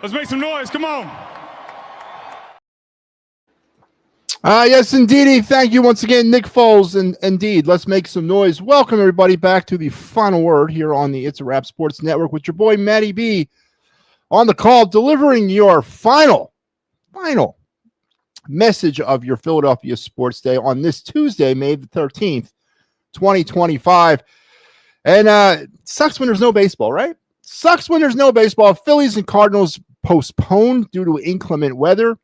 Let's make some noise. Come on. Yes, indeed. Thank you once again, Nick Foles. And indeed, let's make some noise. Welcome, everybody, back to the final word here on the It's a Wrap Sports Network with your boy, MattyB, on the call, delivering your final message of your Philadelphia Sports Day on this Tuesday, May the 13th, 2025. And sucks when there's no baseball, right? Sucks when there's no baseball. Phillies and Cardinals postponed due to inclement weather.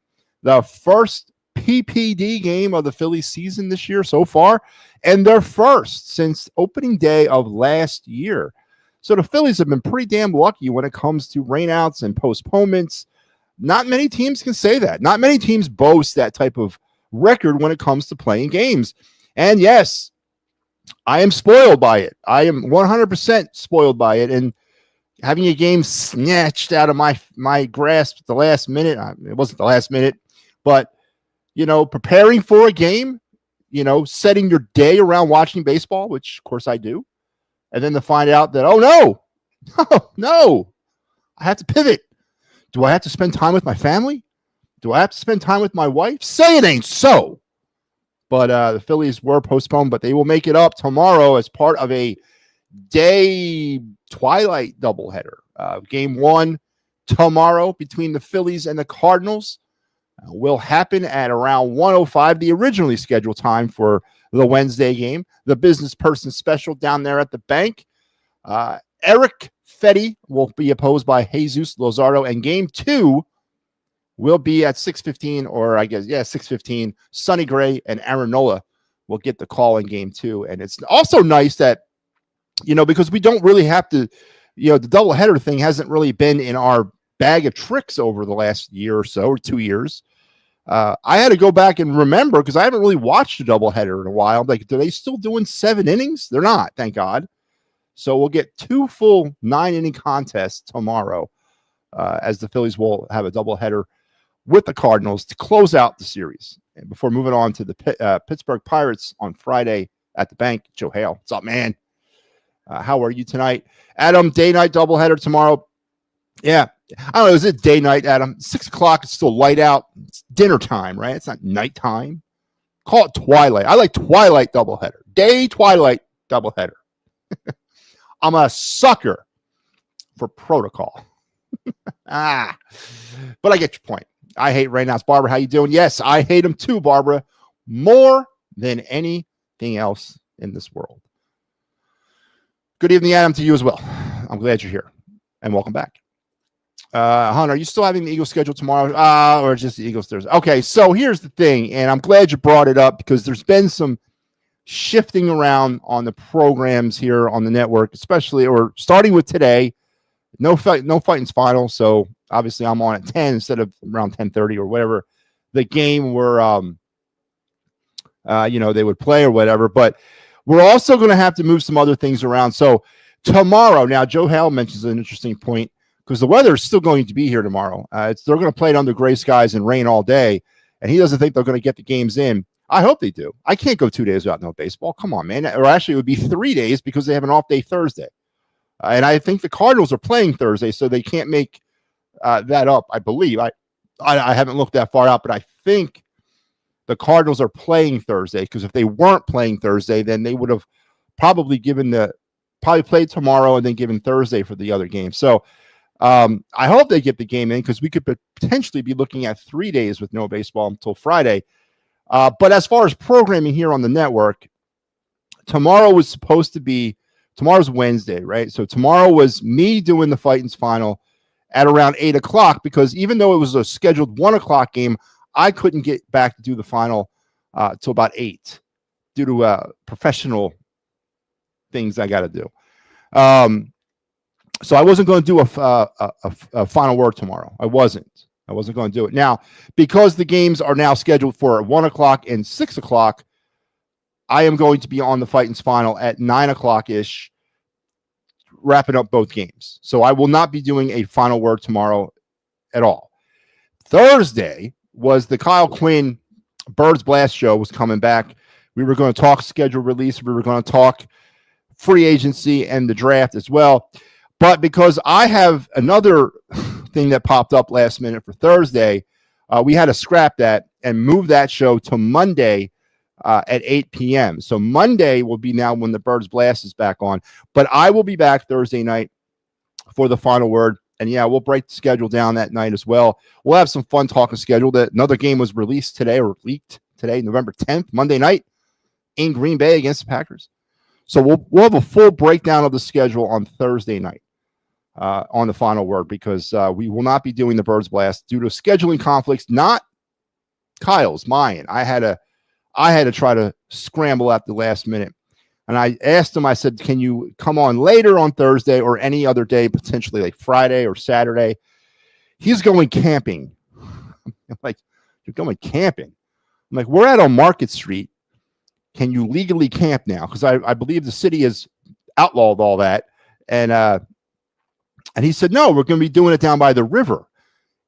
The first PPD game of the Phillies season this year so far, and their first since opening day of last year. So the Phillies have been pretty damn lucky when it comes to rainouts and postponements. Not many teams can say that. Not many teams boast that type of record when it comes to playing games. And yes, I am spoiled by it. I am 100% spoiled by it. And having a game snatched out of my grasp at the last minute, it wasn't the last minute, but preparing for a game, setting your day around watching baseball, which of course I do. And then to find out that, oh no, I have to pivot. Do I have to spend time with my family? Do I have to spend time with my wife? Say it ain't so. But the Phillies were postponed, but they will make it up tomorrow as part of a day twilight doubleheader. Game one tomorrow between the Phillies and the Cardinals will happen at around 1:05, the originally scheduled time for the Wednesday game. The business person special down there at the bank. Eric Fetty will be opposed by Jesus Lozardo, and game two will be at 6:15, or 6:15. Sonny Gray and Aaron Nola will get the call in game two. And it's also nice that, because we don't really have to, the doubleheader thing hasn't really been in our bag of tricks over the last year or so, or 2 years. I had to go back and remember because I haven't really watched a doubleheader in a while. Like, are they still doing 7 innings? They're not, thank God. So we'll get 2 full 9-inning contests tomorrow, as the Phillies will have a doubleheader with the Cardinals to close out the series. And before moving on to the Pittsburgh Pirates on Friday at the bank, Joe Hale, what's up, man? How are you tonight? Adam, day-night doubleheader tomorrow. Yeah. I don't know. Is it day night, Adam? 6 o'clock. It's still light out. It's dinner time, right? It's not nighttime. Call it twilight. I like twilight doubleheader. Day twilight doubleheader. I'm a sucker for protocol. But I get your point. I hate rainouts. Barbara, how you doing? Yes, I hate them too, Barbara. More than anything else in this world. Good evening, Adam, to you as well. I'm glad you're here. And welcome back. Hunter, are you still having the Eagles schedule tomorrow? Or just the Eagles Thursday? Okay, so here's the thing, and I'm glad you brought it up because there's been some shifting around on the programs here on the network, especially, or starting with today. No Fighting's final, so obviously I'm on at 10 instead of around 10:30 or whatever the game where they would play or whatever. But we're also going to have to move some other things around. So tomorrow, now Joe Hale mentions an interesting point, because the weather is still going to be here tomorrow. They're going to play it under gray skies and rain all day, and he doesn't think they're going to get the games in. I hope they do. I can't go 2 days without no baseball. Come on, man. Or actually, it would be 3 days because they have an off day Thursday. And I think the Cardinals are playing Thursday, so they can't make that up, I believe. I haven't looked that far out, but I think the Cardinals are playing Thursday, because if they weren't playing Thursday, then they would have probably played tomorrow and then given Thursday for the other game. So I hope they get the game in, because we could potentially be looking at 3 days with no baseball until Friday. But as far as programming here on the network, tomorrow's Wednesday, right? So tomorrow was me doing the Fighting's final at around 8 o'clock, because even though it was a scheduled 1 o'clock game, I couldn't get back to do the final till about 8 due to professional things I got to do. So I wasn't going to do a final word tomorrow. I wasn't going to do it. Now, because the games are now scheduled for 1 o'clock and 6 o'clock, I am going to be on the Fighting's final at 9 o'clock-ish, wrapping up both games. So I will not be doing a final word tomorrow at all. Thursday was the Kyle Quinn Birds Blast show was coming back. We were going to talk schedule release. We were going to talk free agency and the draft as well. But because I have another thing that popped up last minute for Thursday, we had to scrap that and move that show to Monday at 8 p.m. So Monday will be now when the Birds Blast is back on. But I will be back Thursday night for the final word. And yeah, we'll break the schedule down that night as well. We'll have some fun talking schedule. Another game was released today or leaked today, November 10th, Monday night in Green Bay against the Packers. So we'll have a full breakdown of the schedule on Thursday night on the final word, because we will not be doing the Birds Blast due to scheduling conflicts, not Kyle's, mine. I had to try to scramble at the last minute. And I asked him, I said, can you come on later on Thursday or any other day, potentially like Friday or Saturday? He's going camping. I'm like, you're going camping? I'm like, we're out on Market Street. Can you legally camp now? Because I believe the city has outlawed all that. And he said, no, we're going to be doing it down by the river.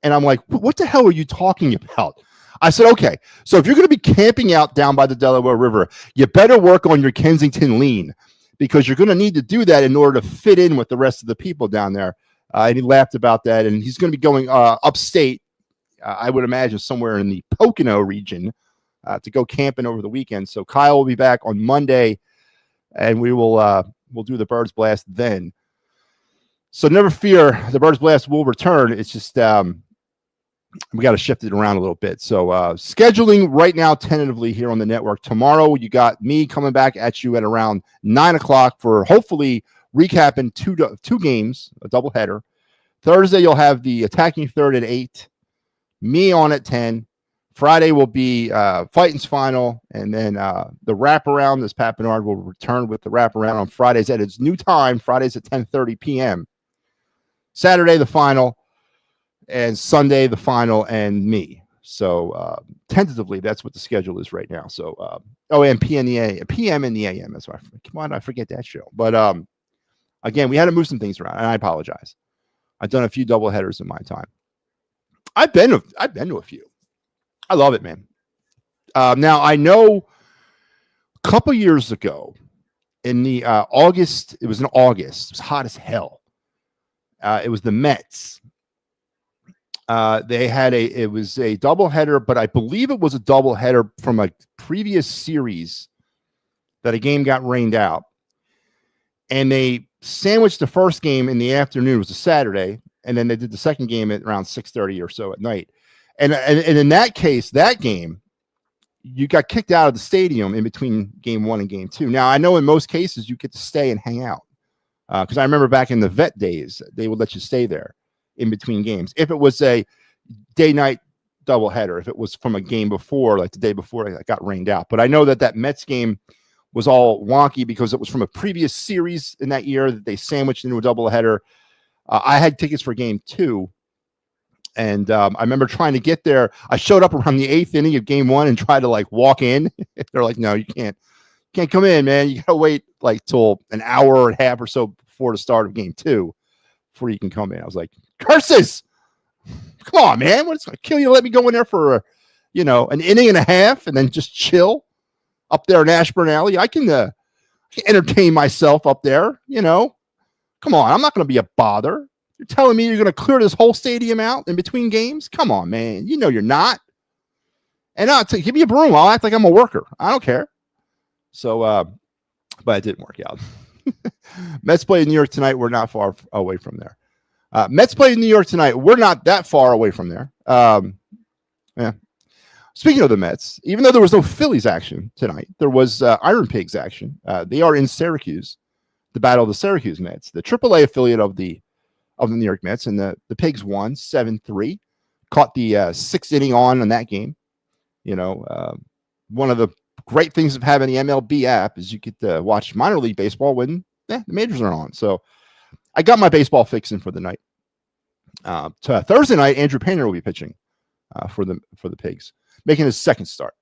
And I'm like, what the hell are you talking about? I said, okay, so if you're going to be camping out down by the Delaware River, you better work on your Kensington lean, because you're going to need to do that in order to fit in with the rest of the people down there. And he laughed about that. And he's going to be going upstate, I would imagine somewhere in the Pocono region, to go camping over the weekend. So Kyle will be back on Monday, and we'll do the Birds Blast then. So never fear, the Birds Blast will return. It's just we got to shift it around a little bit. So scheduling right now tentatively here on the network. Tomorrow you got me coming back at you at around 9 o'clock for hopefully recapping two games, a doubleheader. Thursday you'll have the attacking third at 8, me on at 10. Friday will be Fighting's final, and then the wraparound. This Pat Bernard will return with the wraparound on Fridays at its new time. Fridays at 10:30 p.m. Saturday the final, and Sunday the final, and me. So tentatively, that's what the schedule is right now. So and PM in the AM. That's why. Come on, I forget that show. But again, we had to move some things around, and I apologize. I've done a few double headers in my time. I've been to a few. I love it, man. Now, I know a couple years ago in the August, it was in August. It was hot as hell. It was the Mets. It was a doubleheader, but I believe it was a doubleheader from a previous series that a game got rained out. And they sandwiched the first game in the afternoon. It was a Saturday. And then they did the second game at around 6:30 or so at night. And in that case, that game, you got kicked out of the stadium in between game 1 and game 2. Now, I know in most cases you get to stay and hang out, because I remember back in the vet days, they would let you stay there in between games. If it was a day-night doubleheader, if it was from a game before, like the day before it got rained out. But I know that Mets game was all wonky because it was from a previous series in that year that they sandwiched into a doubleheader. I had tickets for game 2. And I remember trying to get there. I showed up around the 8th inning of game 1 and tried to like walk in. They're like, no, you can't come in, man. You got to wait like till an hour and a half or so before the start of game 2 before you can come in. I was like, curses. Come on, man. What's going to kill you? Let me go in there for, an inning and a half and then just chill up there in Ashburn Alley. I can entertain myself up there, Come on. I'm not going to be a bother. You're telling me you're going to clear this whole stadium out in between games? Come on, man. You know you're not. And give me a broom. I'll act like I'm a worker. I don't care. So, but it didn't work out. Mets play in New York tonight. We're not far away from there. Mets play in New York tonight. We're not that far away from there. Yeah. Speaking of the Mets, even though there was no Phillies action tonight, there was Iron Pigs action. They are in Syracuse, the Battle of the Syracuse Mets, the AAA affiliate of the New York Mets, and the Pigs won 7-3. Caught the 6th inning on that game. One of the great things of having the MLB app is you get to watch minor league baseball when the majors are on. So I got my baseball fix in for the night. Thursday night, Andrew Painter will be pitching for the Pigs, making his second start.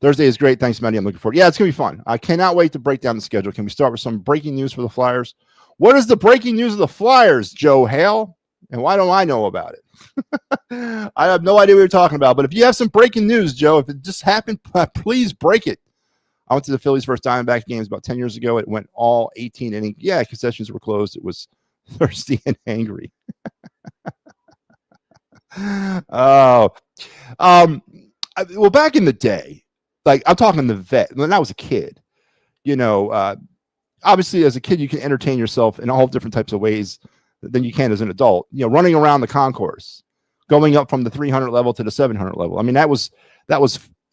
Thursday is great. Thanks, Matty. I'm looking forward. Yeah, it's going to be fun. I cannot wait to break down the schedule. Can we start with some breaking news for the Flyers? What is the breaking news of the Flyers, Joe Hale? And why don't I know about it? I have no idea what you're talking about. But if you have some breaking news, Joe, if it just happened, please break it. I went to the Phillies first Diamondback games about 10 years ago. It went all 18 innings. Yeah, concessions were closed. It was thirsty and angry. Oh, well, back in the day, like I'm talking the vet when I was a kid, obviously as a kid, you can entertain yourself in all different types of ways than you can as an adult, running around the concourse, going up from the 300 level to the 700 level. I mean, that was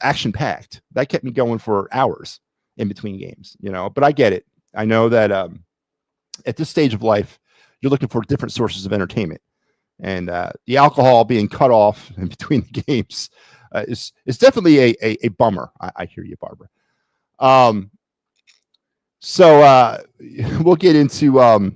action packed. That kept me going for hours in between games, but I get it. I know that at this stage of life, you're looking for different sources of entertainment, and the alcohol being cut off in between the games is definitely a bummer. I hear you, Barbara. So we'll get into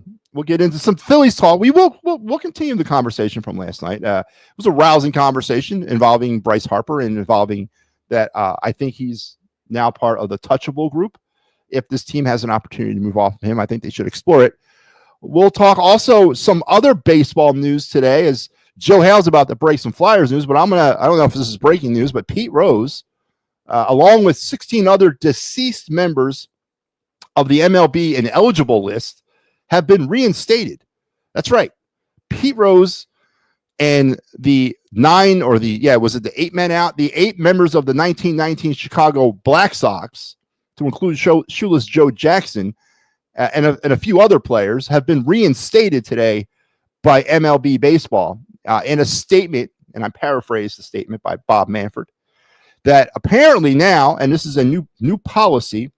some Phillies talk. We'll continue the conversation from last night. It was a rousing conversation involving Bryce Harper and involving that I think he's now part of the touchable group. If this team has an opportunity to move off of him, I think they should explore it. We'll talk also some other baseball news today as Joe Hale's about to break some Flyers news, but I don't know if this is breaking news, but Pete Rose, along with 16 other deceased members of the MLB ineligible list, have been reinstated. That's right. Pete Rose and the 8 men out, the 8 members of the 1919 Chicago Black Sox, to include shoeless Joe Jackson and a few other players, have been reinstated today by MLB Baseball in a statement, and I paraphrase the statement by Bob Manfred, that apparently now, and this is a new policy,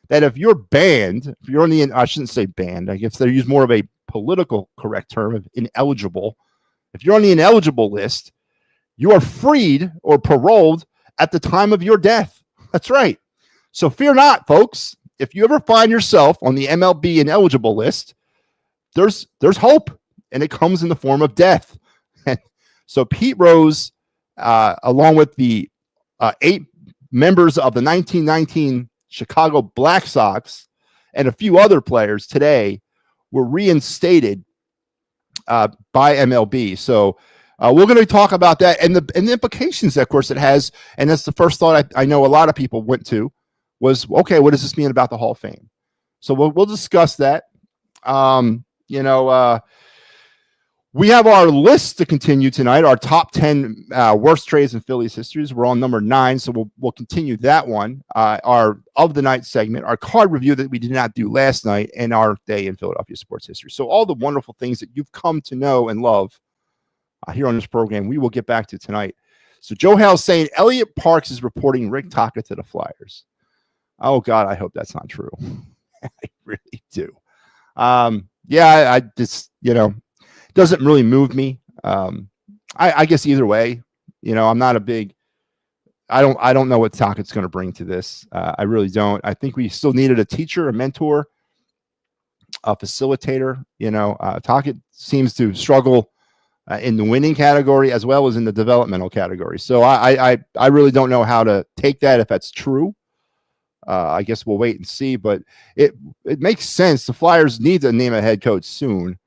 that if you're banned, if you're on the, I shouldn't say banned, I guess they use more of a political correct term of ineligible. If you're on the ineligible list, you are freed or paroled at the time of your death. That's right. So fear not, folks. If you ever find yourself on the MLB ineligible list, there's hope, and it comes in the form of death. So Pete Rose, along with the 8 members of the 1919 Chicago Black Sox and a few other players today, were reinstated by MLB. So we're going to talk about that and the implications, of course, it has. And that's the first thought I know a lot of people went to was, okay, what does this mean about the Hall of Fame? So we'll discuss that. We have our list to continue tonight, our top 10 worst trades in Phillies histories. We're on number 9, so we'll continue that one. Our of the night segment, our card review that we did not do last night, and our day in Philadelphia sports history. So all the wonderful things that you've come to know and love here on this program, we will get back to tonight. So Joe Hale's saying Elliot Parks is reporting Rick Tocchet to the Flyers. Oh, God, I hope that's not true. I really do. I just, doesn't really move me. I guess either way, I'm not a big, I don't know what Tocchet's going to bring to this. I really don't. I think we still needed a teacher, a mentor, a facilitator. Tocchet seems to struggle in the winning category as well as in the developmental category. So I really don't know how to take that, if that's true. I guess we'll wait and see, but it makes sense. The Flyers need to name a head coach soon.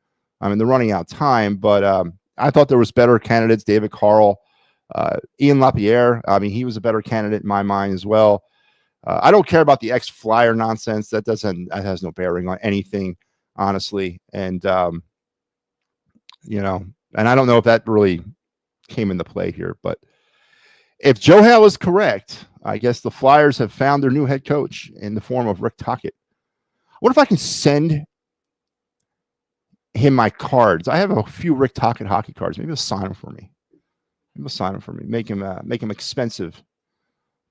I mean, they're running out of time, but I thought there was better candidates. David Carl, Ian LaPierre. I mean, he was a better candidate in my mind as well. I don't care about the ex-Flyer nonsense. That has no bearing on anything, honestly. And and I don't know if that really came into play here, but if Joe Hale is correct, I guess the Flyers have found their new head coach in the form of Rick Tocchet. What if I can send him my cards? I have a few Rick Tocchet hockey cards. Maybe he'll sign them for me. Make him expensive.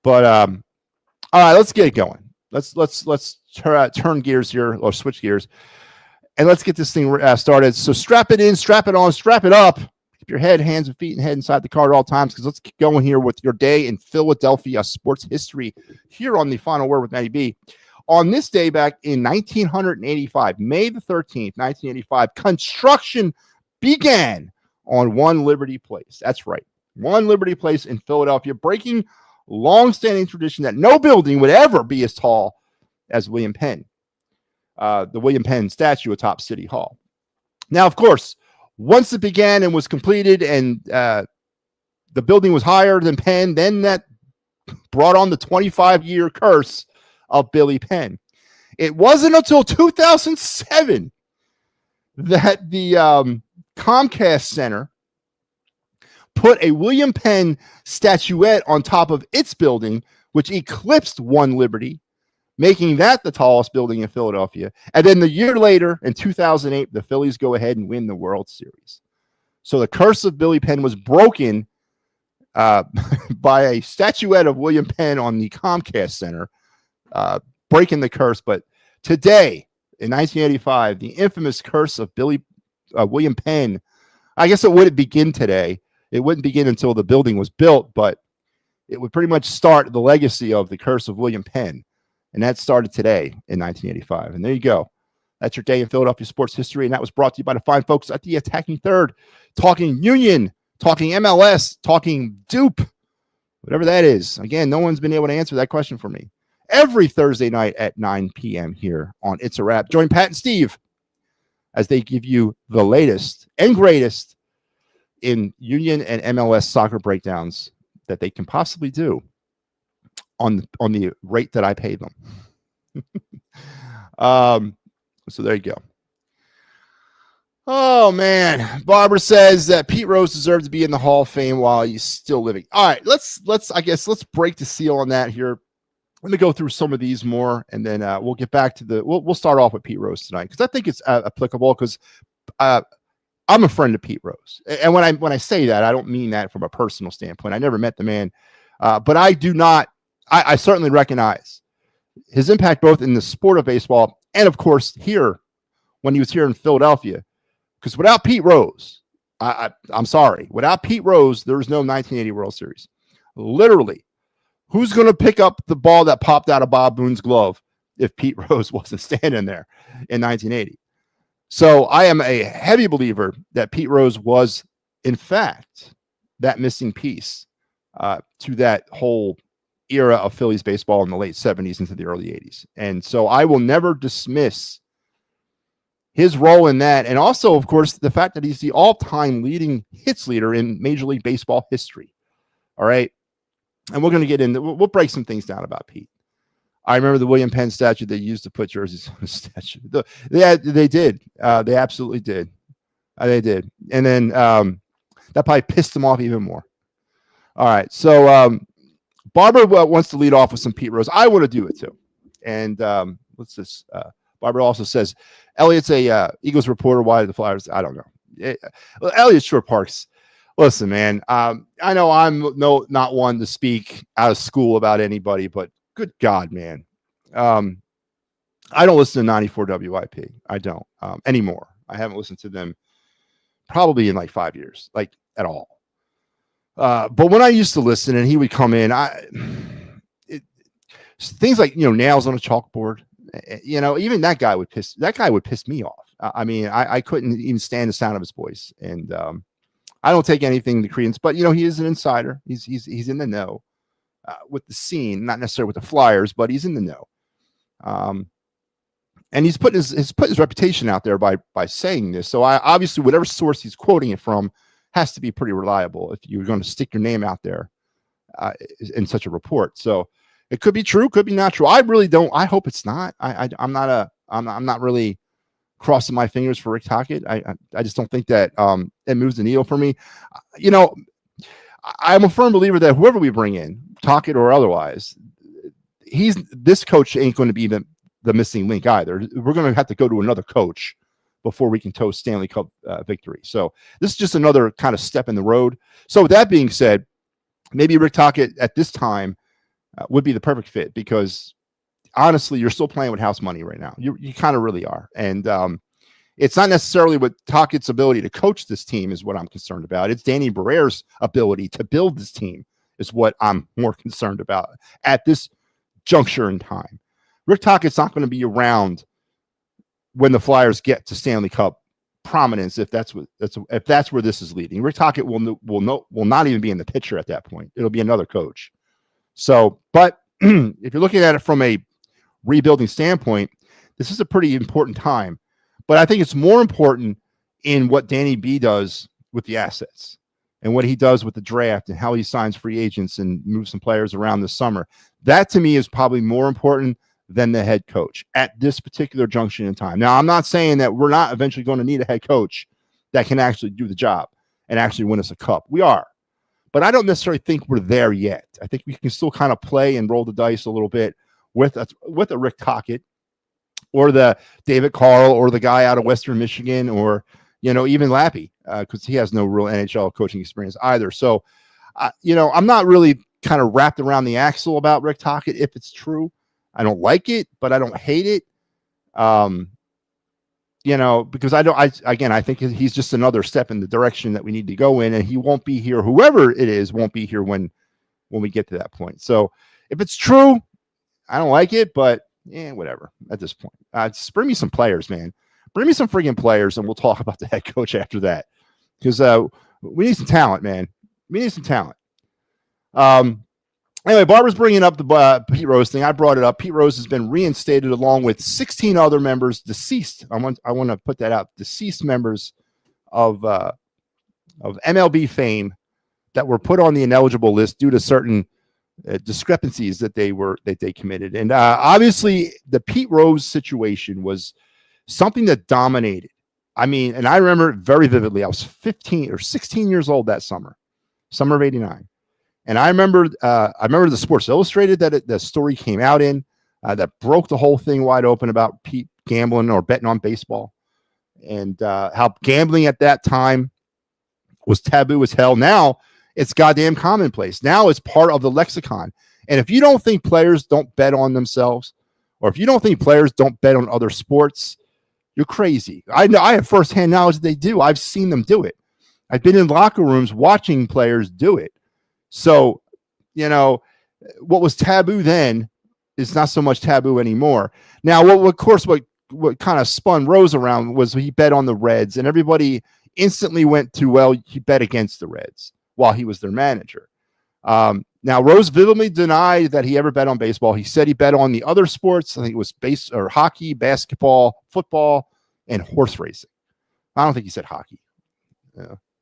But all right, let's get it going. Let's turn gears here, or switch gears, and let's get this thing started. So strap it in, strap it on, strap it up. Keep your head, hands, and feet, and head inside the car at all times, because let's keep going here with your day in Philadelphia sports history here on the Final Word with MattyB. On this day back in 1985, May the 13th, 1985, construction began on One Liberty Place. That's right, One Liberty Place in Philadelphia, breaking long-standing tradition that no building would ever be as tall as William Penn, the William Penn statue atop City Hall. Now, of course, once it began and was completed and the building was higher than Penn, then that brought on the 25-year curse of Billy Penn. It wasn't until 2007 that the Comcast Center put a William Penn statuette on top of its building, which eclipsed One Liberty, making that the tallest building in Philadelphia. And then the year later, in 2008, the Phillies go ahead and win the World Series. So the curse of Billy Penn was broken by a statuette of William Penn on the Comcast Center, breaking the curse. But today, in 1985, the infamous curse of William Penn, I guess it wouldn't begin today. It wouldn't begin until the building was built, but it would pretty much start the legacy of the curse of William Penn. And that started today in 1985. And there you go. That's your day in Philadelphia sports history. And that was brought to you by the fine folks at the Attacking Third, talking Union, talking MLS, talking Dupe, whatever that is. Again, no one's been able to answer that question for me. Every Thursday night at 9 p.m. here on It's a Wrap. Join Pat and Steve as they give you the latest and greatest in Union and MLS soccer breakdowns that they can possibly do on the rate that I pay them. So there you go. Oh man, Barbara says that Pete Rose deserved to be in the Hall of Fame while he's still living. All right, let's break the seal on that here. Let me go through some of these more, and then we'll get back to we'll start off with Pete Rose tonight because I think it's applicable because I'm a friend of Pete Rose, and when I say that, I don't mean that from a personal standpoint. I never met the man, but I do not. I certainly recognize his impact both in the sport of baseball and, of course, here when he was here in Philadelphia. Because without Pete Rose, I'm sorry, without Pete Rose, there was no 1980 World Series. Literally, who's going to pick up the ball that popped out of Bob Boone's glove if Pete Rose wasn't standing there in 1980? So I am a heavy believer that Pete Rose was, in fact, that missing piece to that whole era of Phillies baseball in the late 70s into the early 80s. And so I will never dismiss his role in that. And also, of course, the fact that he's the all-time leading hits leader in Major League Baseball history. All right. And we're going to get into, we'll break some things down about Pete. I remember the William Penn statue they used to put jerseys on the statue. They did. They absolutely did. They did. And then that probably pissed them off even more. All right. So Barbara wants to lead off with some Pete Rose. I want to do it too. And Barbara also says, Elliot's a Eagles reporter. Why did the Flyers? I don't know. Elliot Shore-Parks. Listen, man, I know I'm not one to speak out of school about anybody, but good God, man. I don't listen to 94 WIP. I don't anymore. I haven't listened to them probably in like 5 years, like at all. But when I used to listen and he would come in, things like, nails on a chalkboard, even that guy would piss me off. I mean, I couldn't even stand the sound of his voice. And I don't take anything to credence, but he is an insider. He's in the know with the scene, not necessarily with the Flyers, but he's in the know. And he's put his reputation out there by saying this. So obviously whatever source he's quoting it from has to be pretty reliable if you're going to stick your name out there in such a report. So it could be true, could be not true. I really don't. I hope it's not. I'm not really crossing my fingers for Rick Tocchet. I just don't think that it moves the needle for me. I'm a firm believer that whoever we bring in, Tocchet or otherwise, this coach ain't going to be the missing link either. We're going to have to go to another coach before we can toast Stanley Cup victory. So this is just another kind of step in the road. So with that being said, maybe Rick Tocchet at this time would be the perfect fit because honestly, you're still playing with house money right now. You kind of really are. And it's not necessarily with Tocchett's ability to coach this team is what I'm concerned about. It's Danny Barrere's ability to build this team is what I'm more concerned about at this juncture in time. Rick Tocchett's not going to be around when the Flyers get to Stanley Cup prominence, if that's where this is leading. Rick Tocchet will not even be in the picture at that point. It'll be another coach. So, but if you're looking at it from a rebuilding standpoint, this is a pretty important time. But I think it's more important in what Danny B does with the assets and what he does with the draft and how he signs free agents and moves some players around this summer. That to me is probably more important than the head coach at this particular junction in time. Now, I'm not saying that we're not eventually going to need a head coach that can actually do the job and actually win us a cup. We are. but I don't necessarily think we're there yet. I think we can still kind of play and roll the dice a little bit with a Rick Tocchet or the David Carl or the guy out of Western Michigan or, even Lappy, because he has no real NHL coaching experience either. So, I'm not really kind of wrapped around the axle about Rick Tocchet if it's true. I don't like it, but I don't hate it. Because I think he's just another step in the direction that we need to go in, and he won't be here. Whoever it is won't be here when we get to that point. So if it's true, I don't like it, but whatever at this point. Just bring me some players, man. Bring me some friggin' players, and we'll talk about the head coach after that. Because we need some talent, man. We need some talent. Anyway, Barbara's bringing up the Pete Rose thing. I brought it up. Pete Rose has been reinstated along with 16 other members, deceased. I want to put that out. Deceased members of MLB fame that were put on the ineligible list due to certain discrepancies that they committed. And obviously, the Pete Rose situation was something that dominated. I mean, and I remember it very vividly. I was 15 or 16 years old that summer of '89. And I remember the Sports Illustrated that the story came out in that broke the whole thing wide open about Pete gambling or betting on baseball, and how gambling at that time was taboo as hell. Now it's goddamn commonplace. Now it's part of the lexicon. And if you don't think players don't bet on themselves, or if you don't think players don't bet on other sports, you're crazy. I know I have firsthand knowledge that they do. I've seen them do it. I've been in locker rooms watching players do it. So, what was taboo then is not so much taboo anymore. Now, what kind of spun Rose around was he bet on the Reds, and everybody instantly went to, well, he bet against the Reds while he was their manager. Now, Rose vividly denied that he ever bet on baseball. He said he bet on the other sports. I think it was hockey, basketball, football, and horse racing. I don't think he said hockey,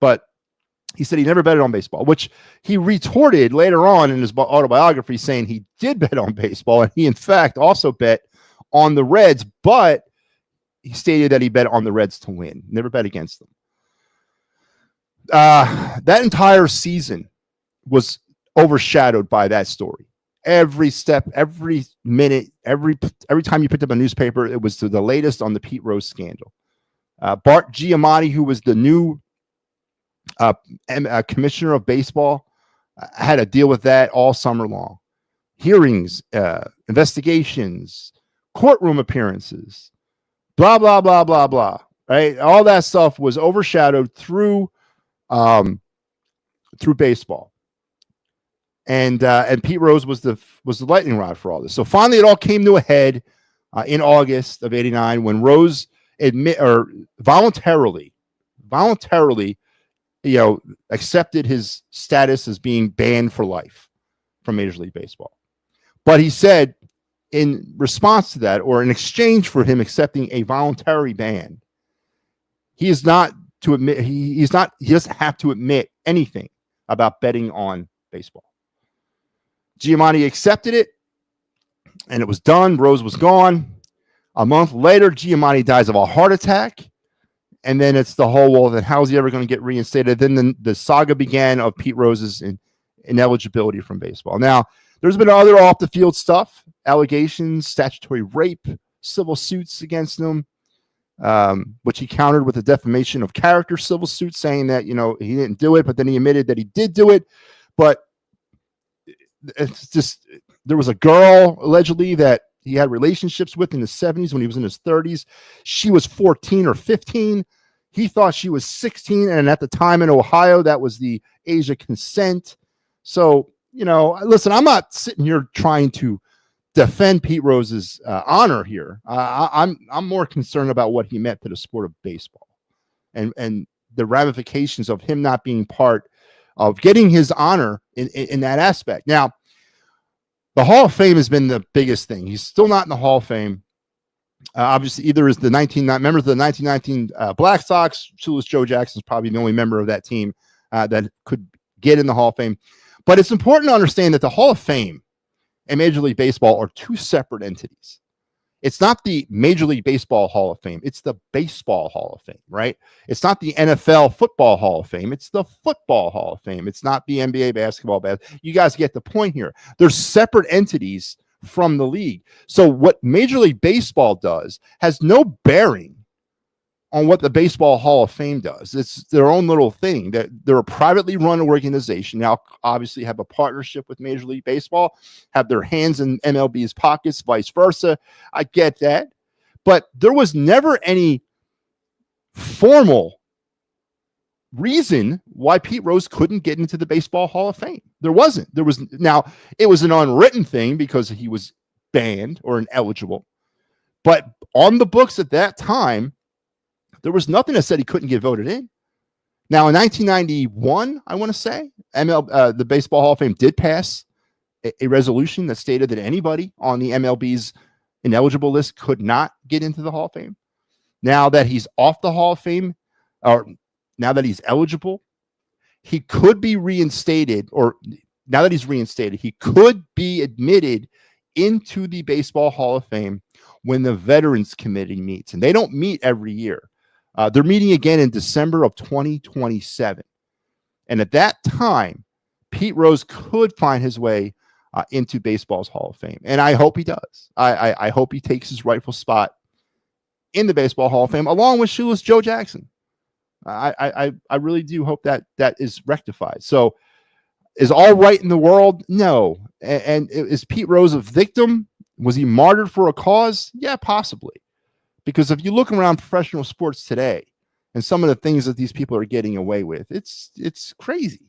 but he said he never betted on baseball, which he retorted later on in his autobiography saying he did bet on baseball. And he, in fact, also bet on the Reds, but he stated that he bet on the Reds to win, never bet against them. That entire season was overshadowed by that story. Every step, every minute, every time you picked up a newspaper, it was the latest on the Pete Rose scandal. Bart Giamatti, who was the new commissioner of baseball, had to deal with that all summer long. Hearings, investigations, courtroom appearances, blah, blah, blah, blah, blah. Right? All that stuff was overshadowed through baseball. And Pete Rose was the lightning rod for all this. So finally it all came to a head in August of '89 when Rose voluntarily accepted his status as being banned for life from Major League Baseball. But he said in response to that, or in exchange for him accepting a voluntary ban, he doesn't have to admit anything about betting on baseball. Giamatti accepted it, and it was done. Rose was gone. A month later, Giamatti dies of a heart attack. And then it's the whole, well, then how's he ever going to get reinstated? Then the saga began of Pete Rose's ineligibility from baseball. Now, there's been other off-the-field stuff, allegations, statutory rape, civil suits against him, which he countered with a defamation of character civil suit, saying that, he didn't do it, but then he admitted that he did do it. But it's just, there was a girl, allegedly, that he had relationships with in the 70s when he was in his 30s. She was 14 or 15. He thought she was 16. And at the time in Ohio, that was the age of consent. So, listen, I'm not sitting here trying to defend Pete Rose's honor here. I'm more concerned about what he meant to the sport of baseball and the ramifications of him not being part of getting his honor in that aspect. Now, the Hall of Fame has been the biggest thing. He's still not in the Hall of Fame. Obviously, either is the members of the 1919 Black Sox. Shoeless Joe Jackson is probably the only member of that team that could get in the Hall of Fame. But it's important to understand that the Hall of Fame and Major League Baseball are two separate entities. It's not the Major League Baseball Hall of Fame. It's the Baseball Hall of Fame, right? It's not the NFL Football Hall of Fame. It's the Football Hall of Fame. It's not the NBA Basketball. You guys get the point here. There's separate entities from the league. So what Major League Baseball does has no bearing on what the Baseball Hall of Fame does. It's their own little thing. That they're a privately run organization. Now, obviously, have a partnership with Major League Baseball, have their hands in MLB's pockets, vice versa. I get that. But there was never any formal reason why Pete Rose couldn't get into the Baseball Hall of Fame. There wasn't. Now, it was an unwritten thing because he was banned or ineligible. But on the books at that time, there was nothing that said he couldn't get voted in. Now, in 1991, I want to say, the Baseball Hall of Fame did pass a resolution that stated that anybody on the MLB's ineligible list could not get into the Hall of Fame. Now that he's off the Hall of Fame, or now that he's eligible, he could be reinstated, or now that he's reinstated, he could be admitted into the Baseball Hall of Fame when the Veterans Committee meets. And they don't meet every year. They're meeting again in December of 2027. And at that time, Pete Rose could find his way into baseball's Hall of Fame. And I hope he does. I hope he takes his rightful spot in the Baseball Hall of Fame, along with shoeless Joe Jackson. I really do hope that is rectified. So is all right in the world? No. And is Pete Rose a victim? Was he martyred for a cause? Yeah, possibly. Because if you look around professional sports today and some of the things that these people are getting away with, it's crazy.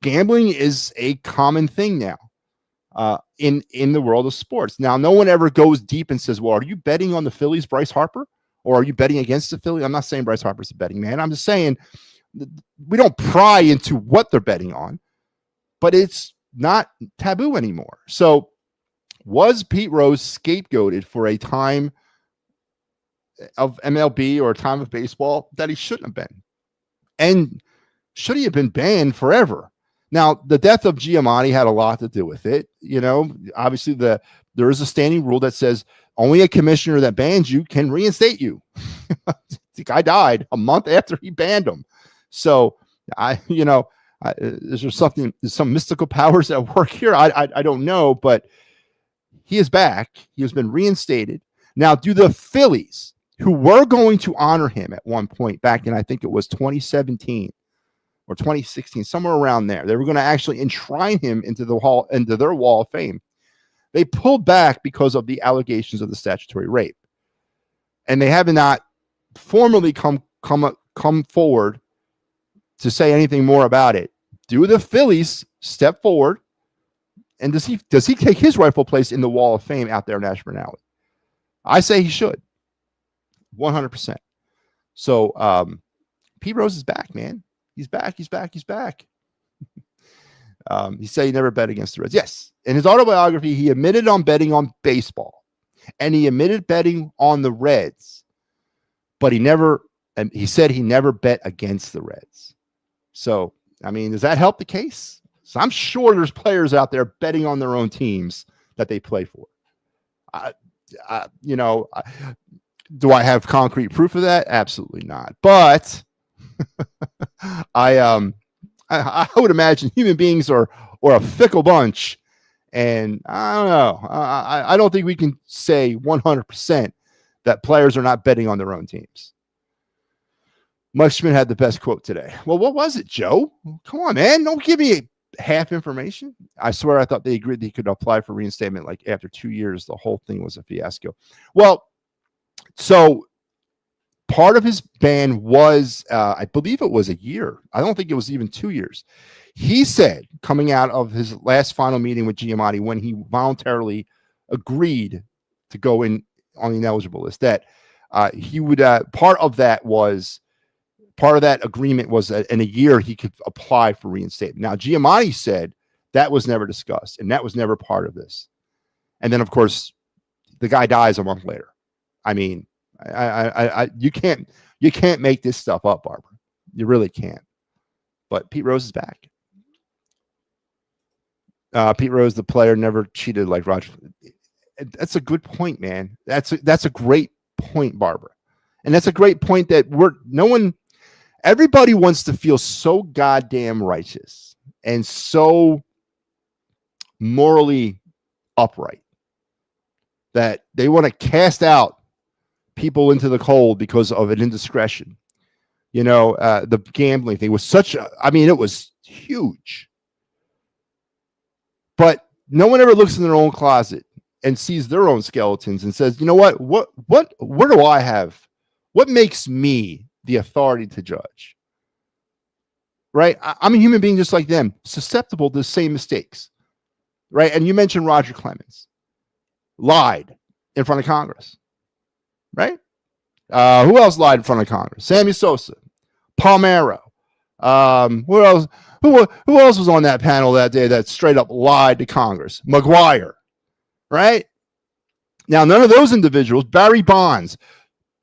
Gambling is a common thing now in the world of sports. Now, no one ever goes deep and says, well, are you betting on the Phillies, Bryce Harper? Or are you betting against the Phillies? I'm not saying Bryce Harper's a betting man. I'm just saying we don't pry into what they're betting on, but it's not taboo anymore. So was Pete Rose scapegoated for a time of MLB or a time of baseball that he shouldn't have been? And should he have been banned forever? Now, the death of Giamatti had a lot to do with it. You know, obviously there is a standing rule that says only a commissioner that bans you can reinstate you. The guy died a month after he banned him. So is there some mystical powers at work here? I don't know, but he is back. He has been reinstated. Now, do the Phillies, who were going to honor him at one point back in, I think it was 2017 or 2016, somewhere around there, they were going to actually enshrine him into their Wall of Fame. They pulled back because of the allegations of the statutory rape, and they have not formally come forward to say anything more about it. Do the Phillies step forward, and does he take his rightful place in the Wall of Fame out there in Ashburn Alley? I say he should, 100%. So Pete Rose is back, man. He's back. He said he never bet against the Reds. Yes. In his autobiography, he admitted on betting on baseball, and he admitted betting on the Reds, but he said he never bet against the Reds. So, I mean, does that help the case? So I'm sure there's players out there betting on their own teams that they play for. Do I have concrete proof of that? Absolutely not. But I would imagine human beings are a fickle bunch, and I don't know. I don't think we can say 100% that players are not betting on their own teams. Mike Schmidt had the best quote today. Well, what was it, Joe? Come on, man. Don't give me half information. I swear I thought they agreed that he could apply for reinstatement like after 2 years. The whole thing was a fiasco. Well, so part of his ban was, I believe it was a year. I don't think it was even 2 years. He said, coming out of his last final meeting with Giamatti, when he voluntarily agreed to go in on the ineligible list, that he would, part of that agreement was that in a year he could apply for reinstatement. Now, Giamatti said that was never discussed, and that was never part of this. And then, of course, the guy dies a month later. I mean, you can't make this stuff up, Barbara. You really can't. But Pete Rose is back. Pete Rose, the player, never cheated like Roger. That's a good point, man. That's a great point, Barbara. And that's a great point that everybody wants to feel so goddamn righteous and so morally upright that they want to cast out people into the cold because of an indiscretion. The gambling thing was it was huge. But no one ever looks in their own closet and sees their own skeletons and says, you know what do I have? What makes me the authority to judge? Right? I'm a human being just like them, susceptible to the same mistakes. Right? And you mentioned Roger Clemens lied in front of Congress. Right? Who else lied in front of Congress? Sammy Sosa, Palmero. Who else? Who else was on that panel that day that straight up lied to Congress? McGuire. Right? Now, none of those individuals, Barry Bonds,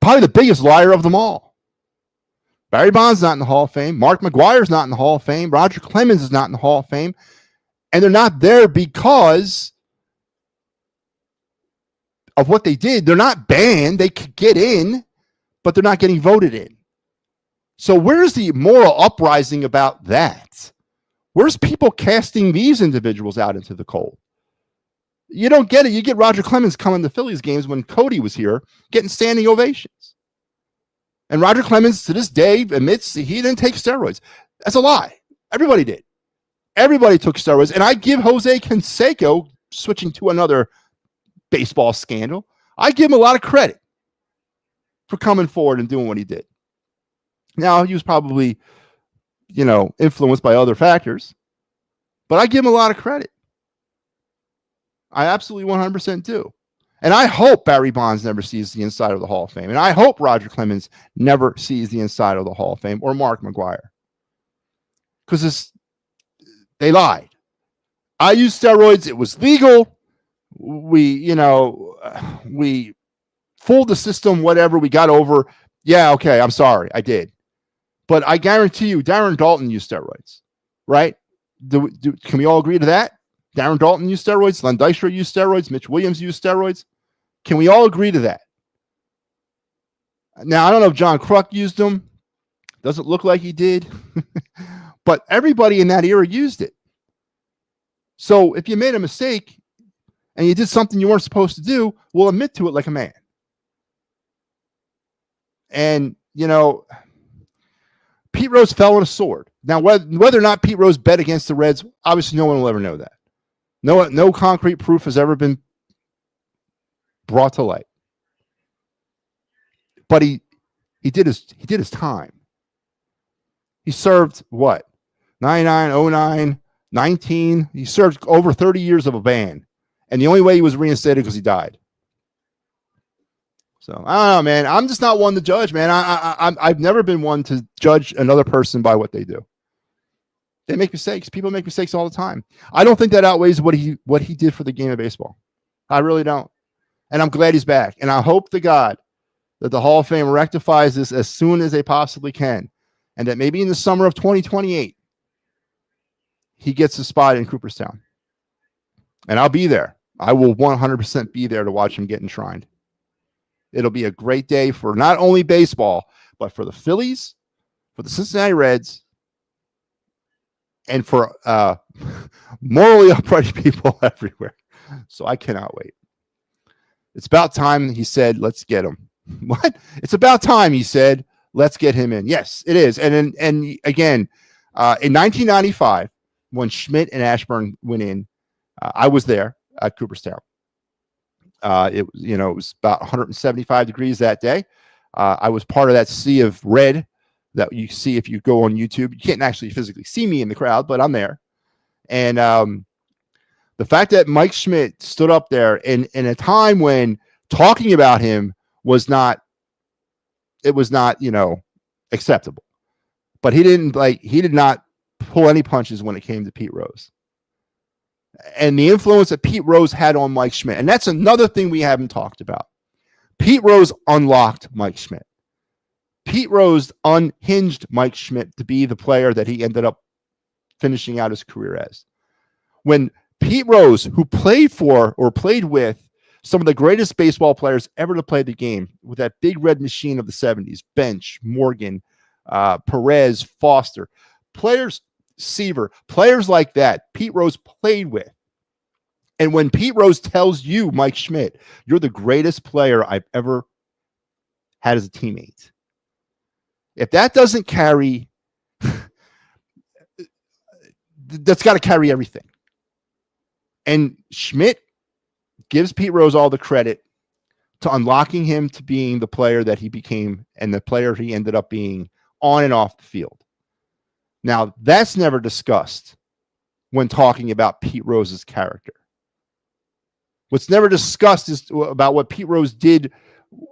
probably the biggest liar of them all. Barry Bonds is not in the Hall of Fame. Mark McGuire is not in the Hall of Fame. Roger Clemens is not in the Hall of Fame. And they're not there because of what they did. They're not banned. They could get in, but they're not getting voted in. So where's the moral uprising about that? Where's people casting these individuals out into the cold? You don't get it. You get Roger Clemens coming to Phillies games when Cody was here, getting standing ovations. And Roger Clemens, to this day, admits he didn't take steroids. That's a lie. Everybody did. Everybody took steroids. And I give Jose Canseco, switching to another baseball scandal, I give him a lot of credit for coming forward and doing what he did. Now, he was probably, influenced by other factors, but I give him a lot of credit. I absolutely 100% do. And I hope Barry Bonds never sees the inside of the Hall of Fame. And I hope Roger Clemens never sees the inside of the Hall of Fame, or Mark McGuire. Because they lied. I used steroids. It was legal. We fooled the system, whatever. We got over. Yeah, okay, I'm sorry. I did. But I guarantee you, Darren Daulton used steroids, right? Can we all agree to that? Darren Daulton used steroids. Len Dystra used steroids. Mitch Williams used steroids. Can we all agree to that? Now, I don't know if John Kruk used them. Doesn't look like he did. But everybody in that era used it. So if you made a mistake and you did something you weren't supposed to do, we'll admit to it like a man. And, Pete Rose fell on a sword. Now, whether or not Pete Rose bet against the Reds, obviously no one will ever know that. No concrete proof has ever been brought to light. But he did his time. He served what? 99, 09, 19. He served over 30 years of a ban. And the only way he was reinstated because he died. So I don't know, man. I'm just not one to judge, man. I've never been one to judge another person by what they do. They make mistakes. People make mistakes all the time. I don't think that outweighs what he did for the game of baseball. I really don't. And I'm glad he's back. And I hope to God that the Hall of Fame rectifies this as soon as they possibly can. And that maybe in the summer of 2028, he gets a spot in Cooperstown. And I'll be there. I will 100% be there to watch him get enshrined. It'll be a great day for not only baseball, but for the Phillies, for the Cincinnati Reds, and for morally upright people everywhere. So I cannot wait. It's about time, he said, let's get him. What? It's about time, he said, let's get him in. Yes, it is. And again, in 1995, when Schmidt and Ashburn went in, I was there at Cooperstown. It was about 175 degrees that day. I was part of that sea of red that you see if you go on YouTube. You can't actually physically see me in the crowd, but I'm there. And the fact that Mike Schmidt stood up there in a time when talking about him was not acceptable. But he did not pull any punches when it came to Pete Rose. And the influence that Pete Rose had on Mike Schmidt. And that's another thing we haven't talked about. Pete Rose unlocked Mike Schmidt. Pete Rose unhinged Mike Schmidt to be the player that he ended up finishing out his career as. When Pete Rose, who played for or played with some of the greatest baseball players ever to play the game with that big red machine of the 70s, Bench, Morgan, Perez, Foster, players, Seaver, players like that, Pete Rose played with. And when Pete Rose tells you, Mike Schmidt, you're the greatest player I've ever had as a teammate, if that doesn't carry, that's got to carry everything. And Schmidt gives Pete Rose all the credit to unlocking him to being the player that he became and the player he ended up being on and off the field. Now, that's never discussed when talking about Pete Rose's character. What's never discussed is about what Pete Rose did,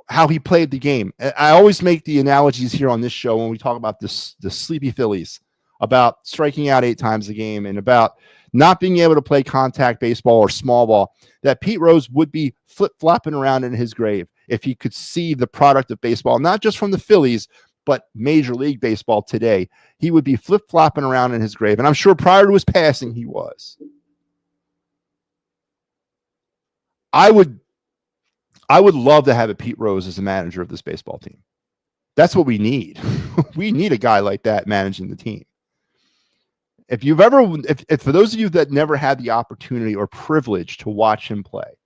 how he played the game. I always make the analogies here on this show when we talk about the sleepy Phillies, about striking out 8 times a game and about not being able to play contact baseball or small ball, that Pete Rose would be flip-flopping around in his grave if he could see the product of baseball, not just from the Phillies, but Major League Baseball today. He would be flip-flopping around in his grave. And I'm sure prior to his passing, he was. I would love to have a Pete Rose as a manager of this baseball team. That's what we need. We need a guy like that managing the team. If for those of you that never had the opportunity or privilege to watch him play,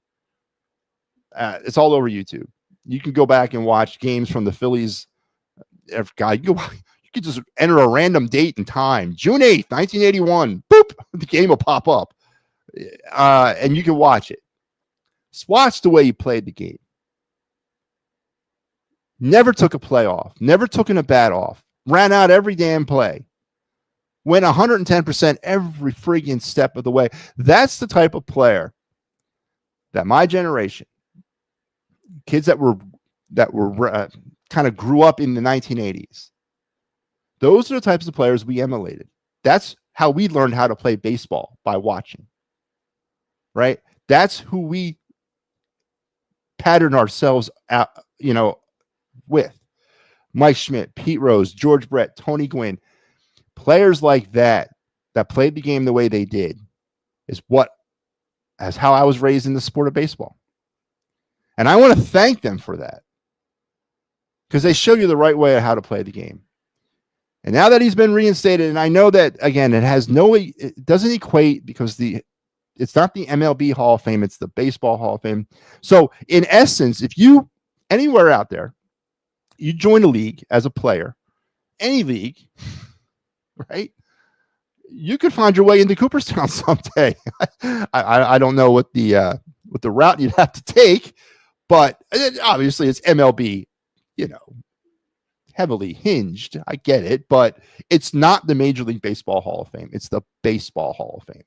it's all over YouTube. You can go back and watch games from the Phillies. God, you could just enter a random date and time. June 8th, 1981. Boop, the game will pop up. And you can watch it. Just watch the way he played the game. Never took a play off. Never took an at bat off. Ran out every damn play. Went 110% every friggin' step of the way. That's the type of player that my generation, kids that were kind of grew up in the 1980s, those are the types of players we emulated. That's how we learned how to play baseball, by watching. Right? That's who we patterned ourselves out, with. Mike Schmidt, Pete Rose, George Brett, Tony Gwynn. Players like that played the game the way they did is how I was raised in the sport of baseball. And I want to thank them for that, because they show you the right way of how to play the game. And now that he's been reinstated, and I know that, again, it doesn't equate, because it's not the MLB Hall of Fame, it's the Baseball Hall of Fame. So in essence, if you, anywhere out there, you join a league as a player, any league, right? You could find your way into Cooperstown someday. I don't know what the route you'd have to take, but obviously it's MLB, heavily hinged. I get it, but it's not the Major League Baseball Hall of Fame. It's the Baseball Hall of Fame,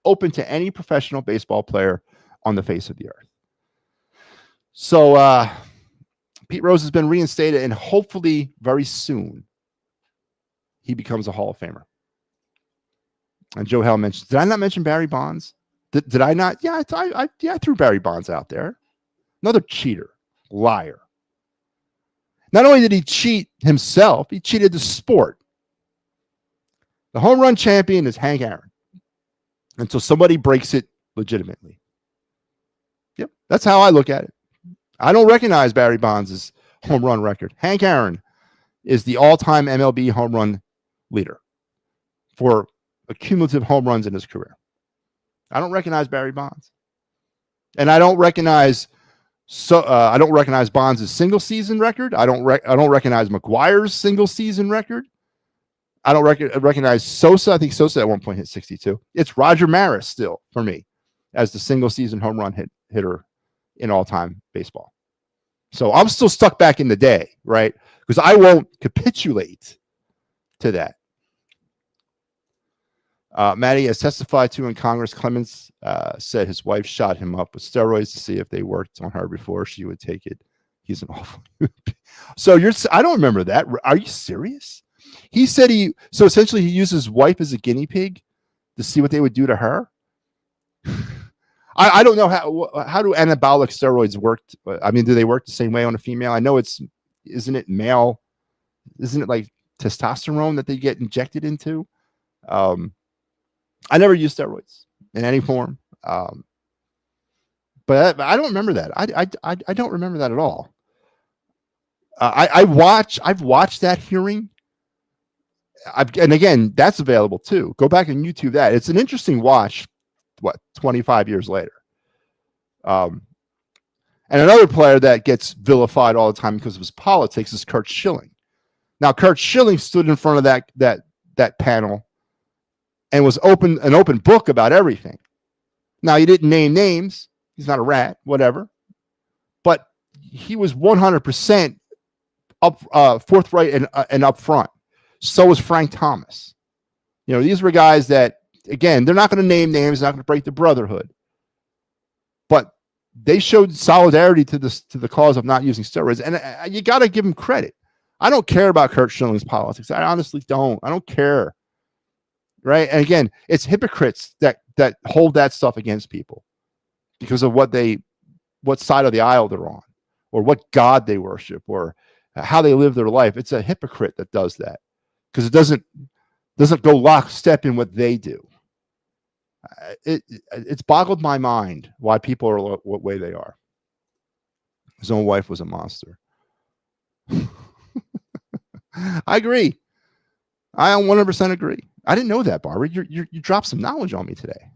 open to any professional baseball player on the face of the earth. So Pete Rose has been reinstated, and hopefully very soon he becomes a Hall of Famer. And Joe Hell mentions, did I not mention Barry Bonds? Did I not? Yeah, I threw Barry Bonds out there. Another cheater, liar. Not only did he cheat himself, he cheated the sport. The home run champion is Hank Aaron, until somebody breaks it legitimately. Yep, that's how I look at it. I don't recognize Barry Bonds' home run record. Hank Aaron is the all-time MLB home run leader for cumulative home runs in his career. I don't recognize Barry Bonds, and I don't recognize Bonds' single season record. I don't recognize McGuire's single season record. I don't recognize Sosa. I think Sosa at one point hit 62. It's Roger Maris still for me as the single season home run hitter in all-time baseball. So I'm still stuck back in the day, right? Because I won't capitulate to that. Matty has testified to in Congress. Clemens said his wife shot him up with steroids to see if they worked on her before she would take it. He's an awful. So I don't remember that. Are you serious? He said so essentially he used his wife as a guinea pig to see what they would do to her. I don't know how do anabolic steroids work. I mean, do they work the same way on a female? I know isn't it male? Isn't it like testosterone that they get injected into? I never used steroids in any form. But But I don't remember that. I don't remember that at all. I've watched that hearing. And again, that's available too. Go back and YouTube that. It's an interesting watch. 25 years later. And another player that gets vilified all the time because of his politics is Curt Schilling. Now, Curt Schilling stood in front of that panel and was an open book about everything. Now, he didn't name names. He's not a rat, whatever. But he was 100% forthright and upfront. So was Frank Thomas. You know, these were guys that, again, they're not going to name names, not going to break the brotherhood. But they showed solidarity to the cause of not using steroids. And you got to give them credit. I don't care about Curt Schilling's politics. I honestly don't. I don't care. Right? And again, it's hypocrites that hold that stuff against people because of what side of the aisle they're on, or what God they worship, or how they live their life. It's a hypocrite that does that because it doesn't go lockstep in what they do. It's boggled my mind why people are what way they are. His own wife was a monster. I agree. I 100% agree. I didn't know that, Barbara. You dropped some knowledge on me today.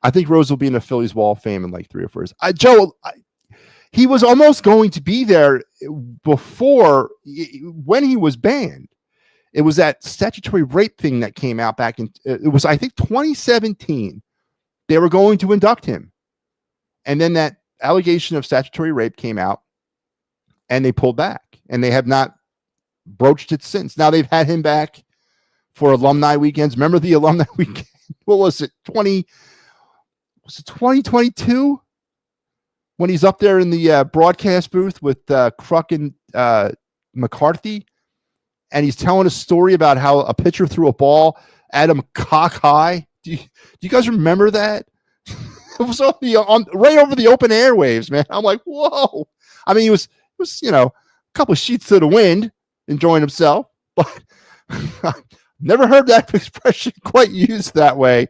I think Rose will be in the Phillies Wall of Fame in like 3 or 4 years. Joe, he was almost going to be there before when he was banned. It was that statutory rape thing that came out back in, it was, I think, 2017. They were going to induct him. And then that allegation of statutory rape came out and they pulled back, and they have not broached it since. Now they've had him back for alumni weekends. Remember the alumni weekend? What was it? 2022? When he's up there in the broadcast booth with Kruk and McCarthy, and he's telling a story about how a pitcher threw a ball at him cock high. Do you guys remember that? It was right over the open airwaves, man. I'm like, whoa. I mean, he was a couple of sheets to the wind, enjoying himself, but never heard that expression quite used that way.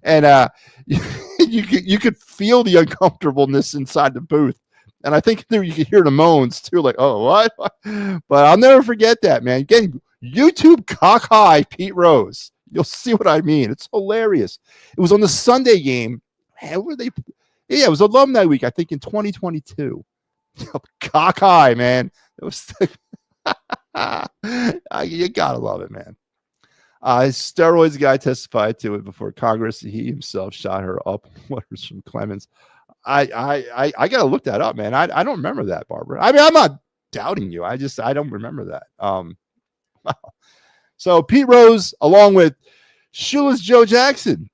And you could feel the uncomfortableness inside the booth. And I think you could hear the moans too, like, oh, what? But I'll never forget that, man. Again, YouTube cock high Pete Rose. You'll see what I mean. It's hilarious. It was on the Sunday game. Man, were they? Yeah, it was alumni week, I think, in 2022. Cock high, man. It was. You gotta love it, man. His steroids guy testified to it before Congress. He himself shot her up. Letters from Clemens. I gotta look that up, man. I don't remember that, Barbara. I mean, I'm not doubting you. I don't remember that. Wow. So Pete Rose, along with Shoeless Joe Jackson.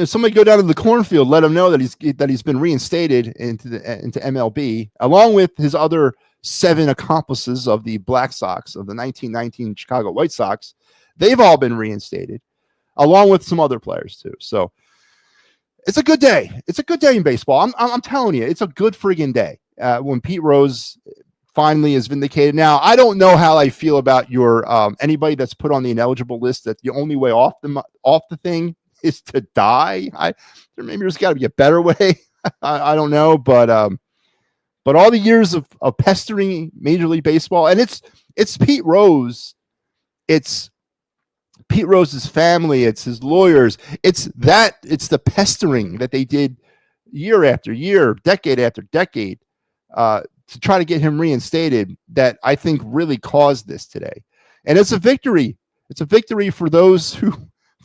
Somebody go down to the cornfield, let him know that he's been reinstated into MLB, along with his other 7 accomplices of the Black Sox of the 1919 Chicago White Sox. They've all been reinstated, along with some other players too. So it's a good day. It's a good day in baseball. I'm telling you, it's a good friggin' day when Pete Rose finally is vindicated. Now, I don't know how I feel about your anybody that's put on the ineligible list that the only way off the thing is to die. Maybe there's got to be a better way. I don't know, but all the years of pestering Major League Baseball, and it's Pete Rose, it's Pete Rose's family, it's his lawyers, it's the pestering that they did year after year, decade after decade, to try to get him reinstated that I think really caused this today. And it's a victory. It's a victory for those who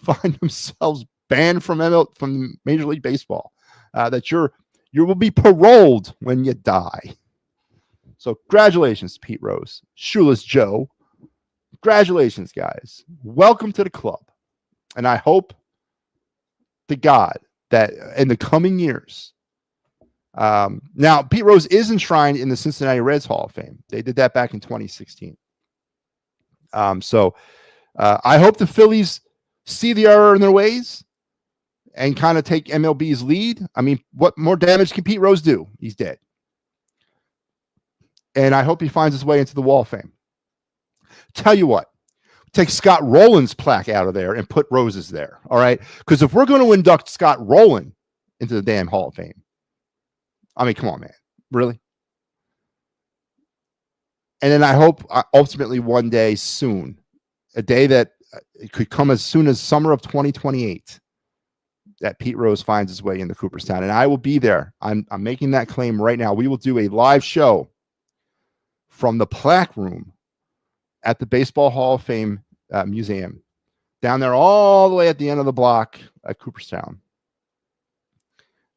find themselves banned from Major League Baseball, that you will be paroled when you die. So congratulations, Pete Rose. Shoeless Joe. Congratulations, guys. Welcome to the club. And I hope to God that in the coming years, now Pete Rose is enshrined in the Cincinnati Reds Hall of Fame. They did that back in 2016. So I hope the Phillies see the error in their ways and kind of take MLB's lead. I mean, what more damage can Pete Rose do? He's dead. And I hope he finds his way into the Wall of Fame. Tell you what, take Scott Rowland's plaque out of there and put Rose's there. All right. Because if we're going to induct Scott Rowland into the damn Hall of Fame, I mean, come on, man. Really? And then I hope ultimately one day soon, a day that it could come as soon as summer of 2028, that Pete Rose finds his way into Cooperstown. And I will be there. I'm making that claim right now. We will do a live show from the plaque room at the Baseball Hall of Fame Museum, down there all the way at the end of the block at Cooperstown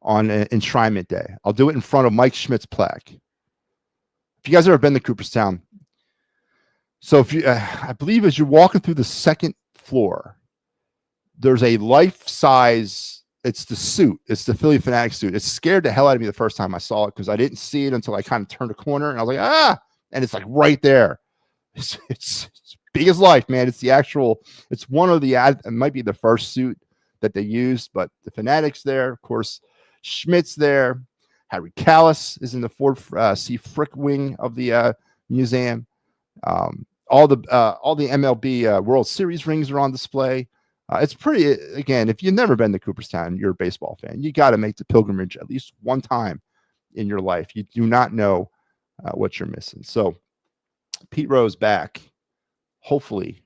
on Enshrinement Day. I'll do it in front of Mike Schmidt's plaque. If you guys ever been to Cooperstown, so if you, I believe as you're walking through the second floor, there's a life-size, it's the suit. It's the Philly Fanatic suit. It scared the hell out of me the first time I saw it because I didn't see it until I kind of turned a corner, and I was like, ah, and it's like right there. It's big as life, man. It's the actual, it's one of the, it might be the first suit that they used, but the Fanatic's there. Of course, Schmidt's there. Harry Callis is in the Ford C. Frick wing of the museum. All the MLB World Series rings are on display. It's pretty, again, if you've never been to Cooperstown, you're a baseball fan, you got to make the pilgrimage at least one time in your life. You do not know what you're missing. So Pete Rose back, hopefully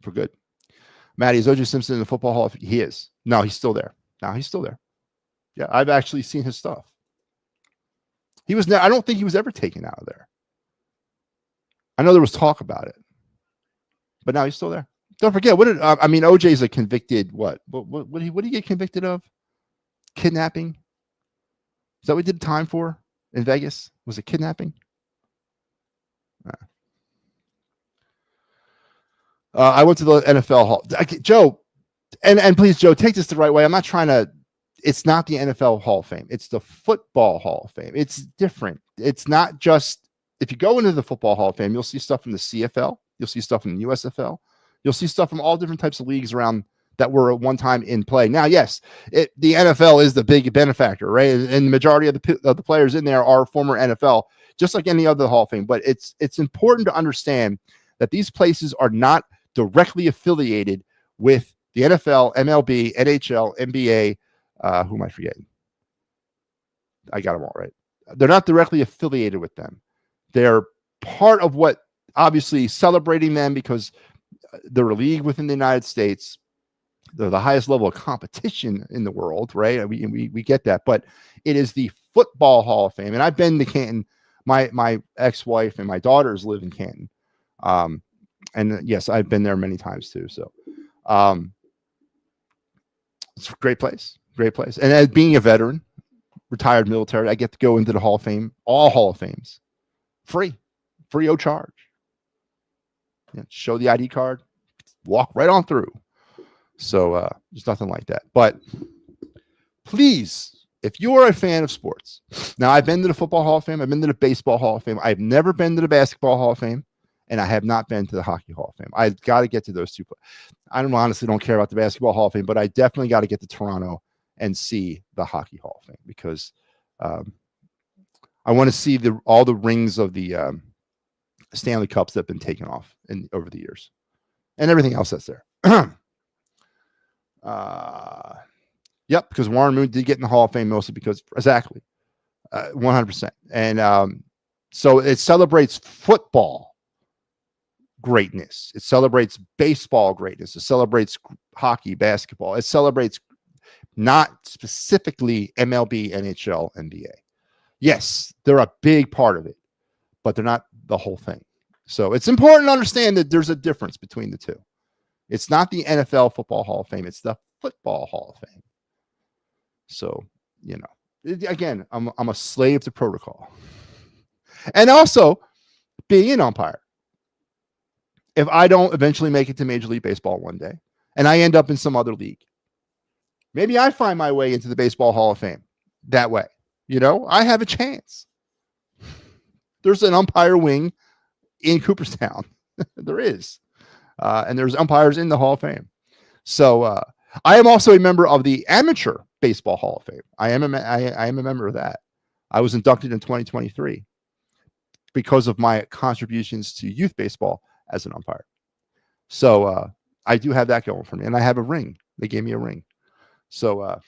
for good. Matty, is O.J. Simpson in the Football Hall? He is. No, he's still there. No, he's still there. Yeah, I've actually seen his stuff. He was. I don't think he was ever taken out of there. I know there was talk about it, but now he's still there. Don't forget, what did I mean? OJ's a convicted what? What did he get convicted of? Kidnapping. Is that what he did time for in Vegas? Was it kidnapping? I went to the NFL Hall. Joe, and please, Joe, take this the right way. I'm not trying to. It's not the NFL Hall of Fame. It's the Football Hall of Fame. It's different. It's not just, if you go into the Football Hall of Fame, you'll see stuff from the CFL. You'll see stuff from the USFL. You'll see stuff from all different types of leagues around that were at one time in play. Now, yes, the NFL is the big benefactor, right? And the majority of the players in there are former NFL, just like any other Hall of Fame. But it's important to understand that these places are not directly affiliated with the NFL, MLB, NHL, NBA. Who am I forgetting? I got them all right. They're not directly affiliated with them. They're part of what, obviously, celebrating them because they're a league within the United States. They're the highest level of competition in the world, right? We get that, but it is the Football Hall of Fame. And I've been to Canton. My ex-wife and my daughters live in Canton. And yes, I've been there many times too. So it's a great place. Great place. And as being a veteran, retired military, I get to go into the Hall of Fame, all Hall of Fames, free of charge. Yeah, show the ID card, walk right on through. So there's nothing like that. But please, if you are a fan of sports, now I've been to the Football Hall of Fame, I've been to the Baseball Hall of Fame, I've never been to the Basketball Hall of Fame, and I have not been to the Hockey Hall of Fame. I've got to get to those two. I honestly don't care about the Basketball Hall of Fame, but I definitely got to get to Toronto and see the Hockey Hall of Fame because I want to see all the rings of the Stanley Cups that have been taken off over the years and everything else that's there. Yep, because Warren Moon did get in the Hall of Fame mostly because, exactly, 100%. And so it celebrates football greatness. It celebrates baseball greatness. It celebrates hockey, basketball. It celebrates not specifically MLB, NHL, NBA. Yes, they're a big part of it, but they're not the whole thing. So it's important to understand that there's a difference between the two. It's not the NFL Football Hall of Fame. It's the Football Hall of Fame. So, you know, again, I'm a slave to protocol. And also, being an umpire, if I don't eventually make it to Major League Baseball one day, and I end up in some other league, maybe I find my way into the Baseball Hall of Fame that way. You know, I have a chance. There's an umpire wing in Cooperstown. There is. And there's umpires in the Hall of Fame. So I am also a member of the Amateur Baseball Hall of Fame. I am a member of that. I was inducted in 2023 because of my contributions to youth baseball as an umpire. So I do have that going for me. And I have a ring. They gave me a ring. So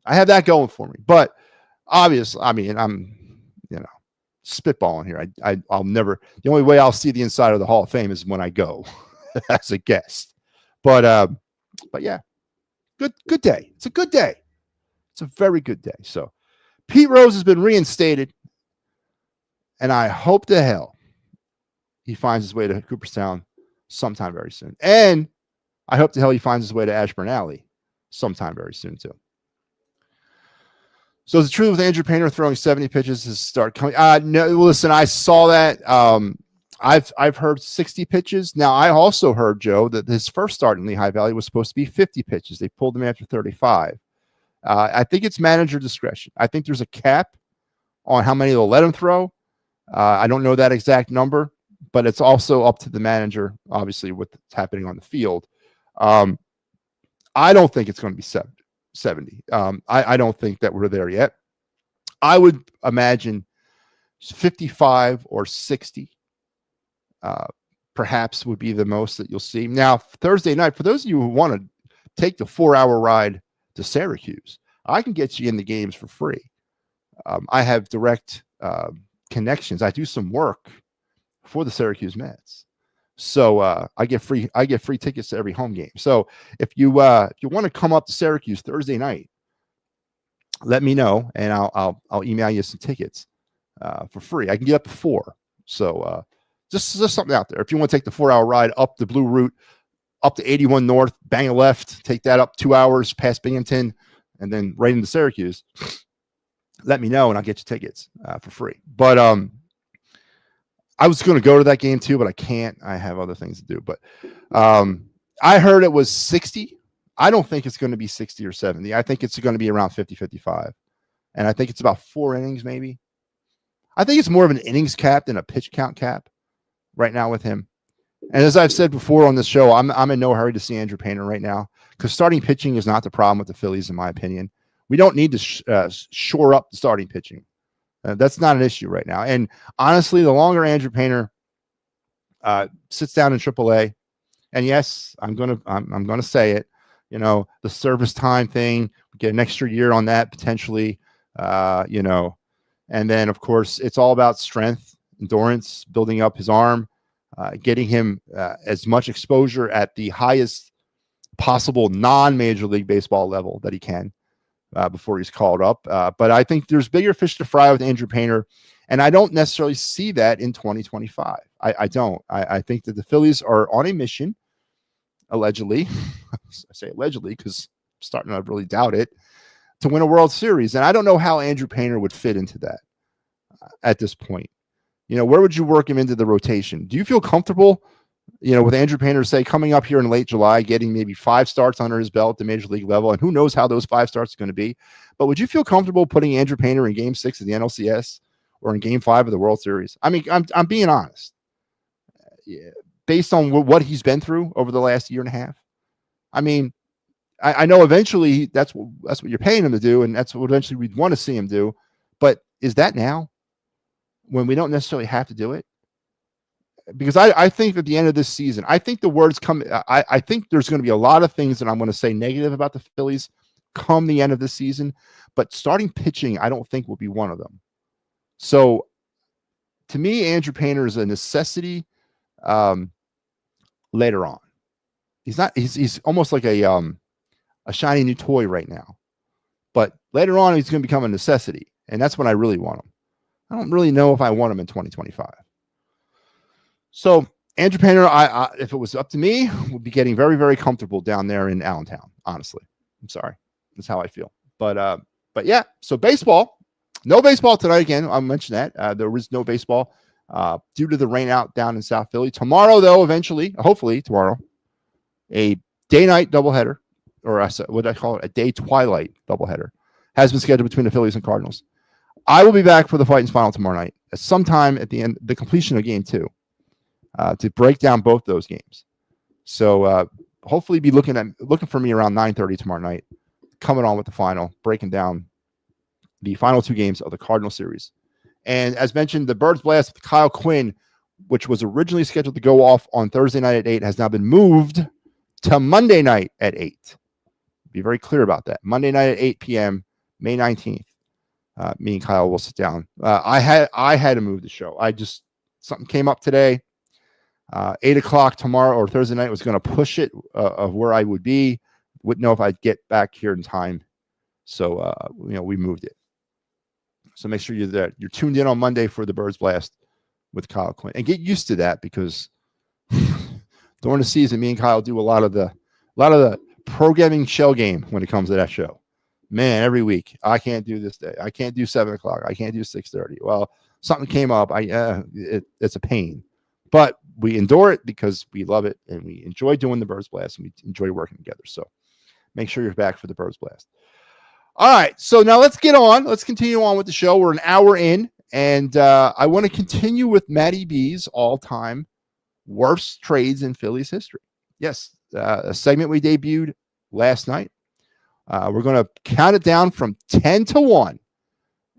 I have that going for me. But Obviously, I mean, I'm, spitballing here. I'll never. The only way I'll see the inside of the Hall of Fame is when I go as a guest. But yeah, good day. It's a good day. It's a very good day. So Pete Rose has been reinstated, and I hope to hell he finds his way to Cooperstown sometime very soon. And I hope to hell he finds his way to Ashburn Alley sometime very soon too. So is it true with Andrew Painter throwing 70 pitches to start coming? No, listen, I saw that. I've heard 60 pitches. Now, I also heard, Joe, that his first start in Lehigh Valley was supposed to be 50 pitches. They pulled him after 35. I think it's manager discretion. I think there's a cap on how many they'll let him throw. I don't know that exact number, but it's also up to the manager, obviously, what's happening on the field. I don't think it's going to be 70. I don't think that we're there yet. I would imagine 55 or 60 perhaps would be the most that you'll see. Now, Thursday night, for those of you who want to take the 4-hour ride to Syracuse, I can get you in the games for free. I have direct connections. I do some work for the Syracuse Mets. So I get free tickets to every home game. So if you want to come up to Syracuse Thursday night, let me know and I'll email you some tickets for free. I can get up to 4. So just something out there. If you want to take the 4-hour ride up the Blue Route, up to 81 North, bang a left, take that up 2 hours past Binghamton, and then right into Syracuse, let me know and I'll get you tickets for free. But I was going to go to that game too, but I can't. I have other things to do. But I heard it was 60. I don't think it's going to be 60 or 70. I think it's going to be around 50, 55. And I think it's about 4 innings maybe. I think it's more of an innings cap than a pitch count cap right now with him. And as I've said before on this show, I'm in no hurry to see Andrew Painter right now because starting pitching is not the problem with the Phillies, in my opinion. We don't need to shore up the starting pitching. That's not an issue right now. And honestly, the longer Andrew Painter sits down in AAA, and yes, I'm gonna say it, the service time thing, we get an extra year on that potentially, and then of course it's all about strength, endurance, building up his arm, getting him as much exposure at the highest possible non-Major League Baseball level that he can. Before he's called up. But I think there's bigger fish to fry with Andrew Painter, and I don't necessarily see that in 2025. I don't. I think that the Phillies are on a mission, allegedly. I say allegedly because I'm starting to really doubt it, to win a World Series. And I don't know how Andrew Painter would fit into that at this point. Where would you work him into the rotation? Do you feel comfortable with Andrew Painter, say, coming up here in late July, getting maybe 5 starts under his belt at the Major League level, and who knows how those 5 starts are going to be. But would you feel comfortable putting Andrew Painter in Game 6 of the NLCS or in Game 5 of the World Series? I mean, I'm being honest. Based on what he's been through over the last year and a half. I mean, I know eventually that's what you're paying him to do, and that's what eventually we'd want to see him do. But is that now when we don't necessarily have to do it? Because I think at the end of this season, I think the words come. I think there's going to be a lot of things that I'm going to say negative about the Phillies come the end of the season, but starting pitching, I don't think will be one of them. So to me, Andrew Painter is a necessity later on. He's almost like a shiny new toy right now, but later on he's going to become a necessity. And that's when I really want him. I don't really know if I want him in 2025. So Andrew Painter, if it was up to me, would be getting very, very comfortable down there in Allentown. Honestly, I'm sorry, that's how I feel. But yeah. So baseball, no baseball tonight. Again, I'll mention that there was no baseball due to the rain out down in South Philly. Tomorrow, though, hopefully tomorrow, a day-night doubleheader, or what I call it, a day-twilight doubleheader, has been scheduled between the Phillies and Cardinals. I will be back for the Titans final tomorrow night, sometime at the end, the completion of Game 2. To break down both those games. So hopefully be looking for me around 9:30 tomorrow night, coming on with the final, breaking down the final 2 games of the Cardinal series. And as mentioned, the Birds Blast with Kyle Quinn, which was originally scheduled to go off on Thursday night at 8, has now been moved to Monday night at 8. Be very clear about that. Monday night at 8 p.m., May 19th. Me and Kyle will sit down. I had to move the show. Something came up today. 8 o'clock tomorrow or Thursday night was going to push it of where I would be. Wouldn't know if I'd get back here in time. So, we moved it. So make sure you're tuned in on Monday for the Birds Blast with Kyle Quinn, and get used to that, because during the season, me and Kyle do a lot of the programming shell game when it comes to that show. Man, every week, I can't do this day. I can't do 7 o'clock. I can't do 6:30. Well, something came up. It's a pain, but we endure it because we love it and we enjoy doing the Birds Blast and we enjoy working together. So make sure you're back for the Birds Blast. All right, so now let's get on. Let's continue on with the show. We're an hour in, and I want to continue with MattyB's all-time worst trades in Phillies history. Yes, a segment we debuted last night. We're going to count it down from 10 to 1.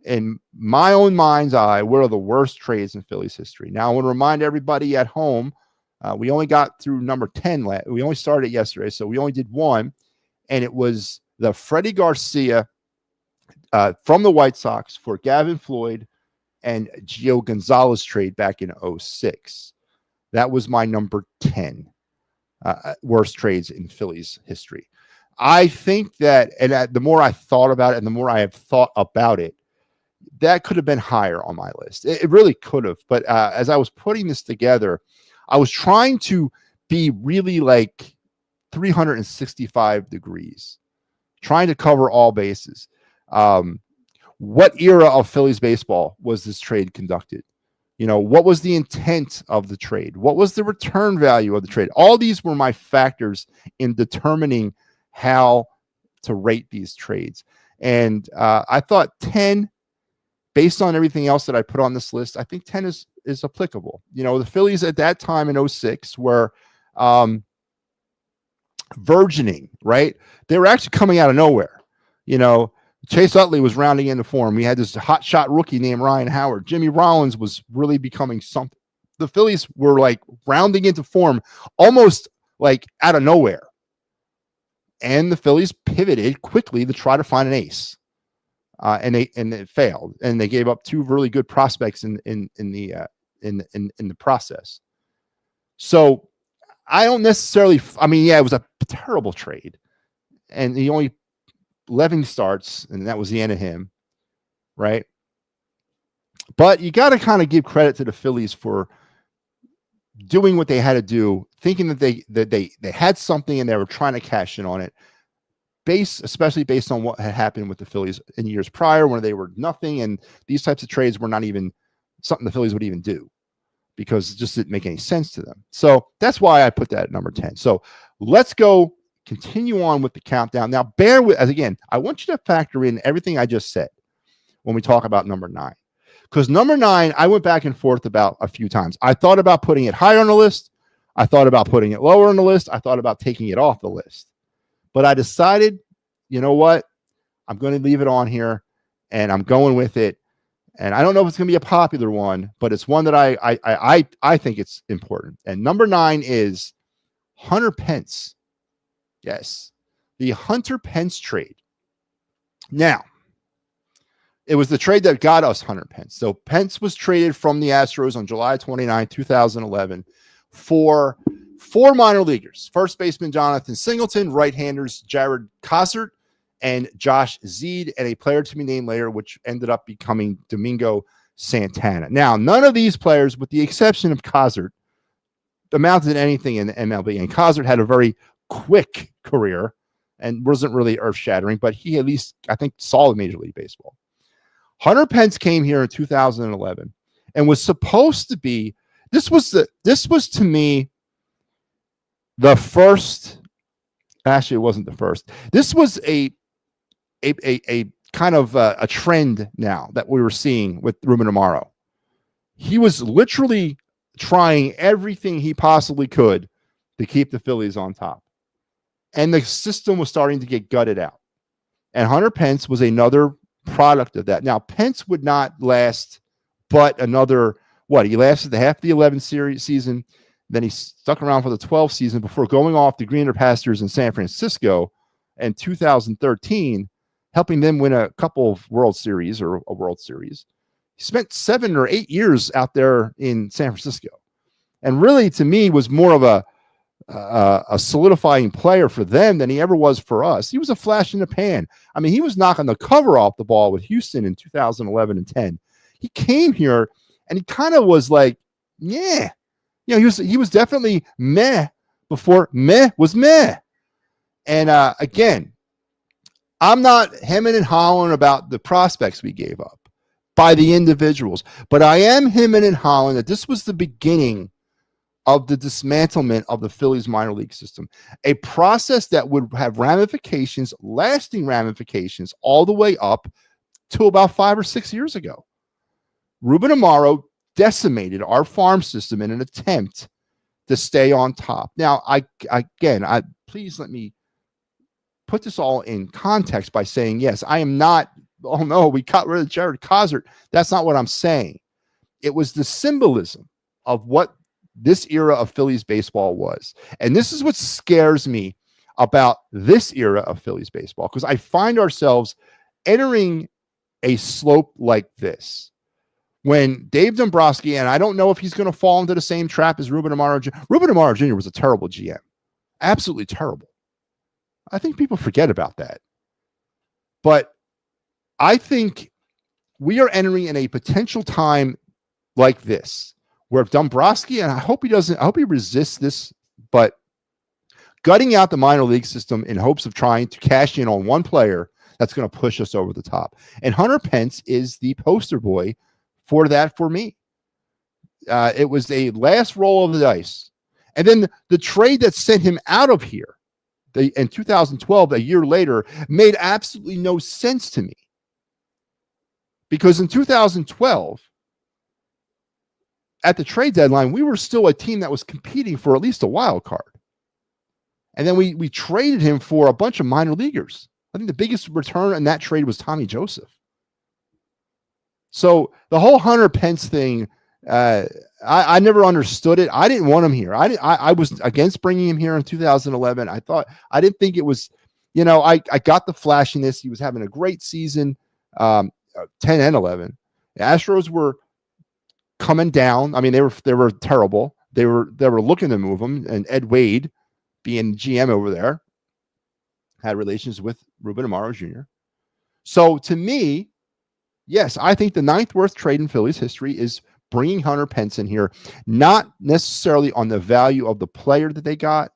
In my own mind's eye, what are the worst trades in Phillies history? Now, I want to remind everybody at home, we only got through number 10. We only started yesterday, so we only did one, and it was the Freddie Garcia from the White Sox for Gavin Floyd and Gio Gonzalez trade back in 2006. That was my number 10 worst trades in Phillies history. I think that, and the more I thought about it and the more I have thought about it, that could have been higher on my list. It really could have. But as I was putting this together, I was trying to be really like 365 degrees, trying to cover all bases. What era of Phillies baseball was this trade conducted? What was the intent of the trade? What was the return value of the trade? All these were my factors in determining how to rate these trades. And I thought 10, based on everything else that I put on this list, I think 10 is applicable. The Phillies at that time in 2006 were burgeoning, right? They were actually coming out of nowhere. Chase Utley was rounding into form. We had this hotshot rookie named Ryan Howard. Jimmy Rollins was really becoming something. The Phillies were like rounding into form almost like out of nowhere. And the Phillies pivoted quickly to try to find an ace. And it failed. And they gave up two really good prospects in the process. So I don't necessarily, it was a terrible trade. And he only 11 starts, and that was the end of him, right? But you got to kind of give credit to the Phillies for doing what they had to do, thinking that they had something and they were trying to cash in on it, especially based on what had happened with the Phillies in years prior when they were nothing, and these types of trades were not even something the Phillies would even do because it just didn't make any sense to them. So that's why I put that at number 10. So let's go continue on with the countdown. Now, bear with, as again, I want you to factor in everything I just said when we talk about number 9. Because number 9, I went back and forth about a few times. I thought about putting it higher on the list. I thought about putting it lower on the list. I thought about taking it off the list. But I decided, you know what? I'm going to leave it on here, and I'm going with it. And I don't know if it's going to be a popular one, but it's one that I think it's important. And number 9 is Hunter Pence. Yes, the Hunter Pence trade. Now, it was the trade that got us Hunter Pence. So Pence was traded from the Astros on July 29, 2011 for 4 minor leaguers. First baseman Jonathan Singleton, right-handers Jared Cosart, and Josh Zeed, and a player to be named later, which ended up becoming Domingo Santana. Now, none of these players, with the exception of Cosart, amounted to anything in the MLB. And Cosart had a very quick career and wasn't really earth-shattering, but he at least, I think, saw Major League Baseball. Hunter Pence came here in 2011 and was supposed to be, this was to me the first, actually it wasn't the first. This was a kind of a trend now that we were seeing with Ruben Amaro. He was literally trying everything he possibly could to keep the Phillies on top. And the system was starting to get gutted out. And Hunter Pence was another product of that. Now, Pence would not last but another, he lasted the half of the 11 season. Then he stuck around for the 12th season before going off to greener pastures in San Francisco in 2013, helping them win a couple of World Series or a World Series. He spent 7 or 8 years out there in San Francisco, and really, to me, was more of a solidifying player for them than he ever was for us. He was a flash in the pan. I mean, he was knocking the cover off the ball with Houston in 2011 and 10. He came here and he kind of was like, yeah, he was definitely meh before meh was meh. And again, I'm not hemming and hawing about the prospects we gave up by the individuals, but I am hemming and hawing that this was the beginning of the dismantlement of the Phillies minor league system, a process that would have ramifications, lasting ramifications, all the way up to about 5 or 6 years ago. Ruben Amaro decimated our farm system in an attempt to stay on top. Now, please let me put this all in context by saying, yes, I am not, oh no, we got rid of Jared Cosert. That's not what I'm saying. It was the symbolism of what this era of Phillies baseball was. And this is what scares me about this era of Phillies baseball, because I find ourselves entering a slope like this. When Dave Dombrowski, and I don't know if he's going to fall into the same trap as Ruben Amaro Jr. Ruben Amaro Jr. was a terrible GM. Absolutely terrible. I think people forget about that. But I think we are entering in a potential time like this, where Dombrowski, and I hope he resists this, but gutting out the minor league system in hopes of trying to cash in on one player that's going to push us over the top. And Hunter Pence is the poster boy for that for me. It was a last roll of the dice. And then the trade that sent him out of here in 2012, a year later, made absolutely no sense to me. Because in 2012, at the trade deadline, we were still a team that was competing for at least a wild card. And then we traded him for a bunch of minor leaguers. I think the biggest return in that trade was Tommy Joseph. So the whole Hunter Pence thing, I never understood it. I didn't want him here. I was against bringing him here in 2011. I didn't think it was, I got the flashiness. He was having a great season, 10 and 11. The Astros were coming down. I mean, they were terrible. They were looking to move him, and Ed Wade, being GM over there, had relations with Ruben Amaro Jr. So to me, yes, I think the 9th worst trade in Phillies history is bringing Hunter Pence in here, not necessarily on the value of the player that they got,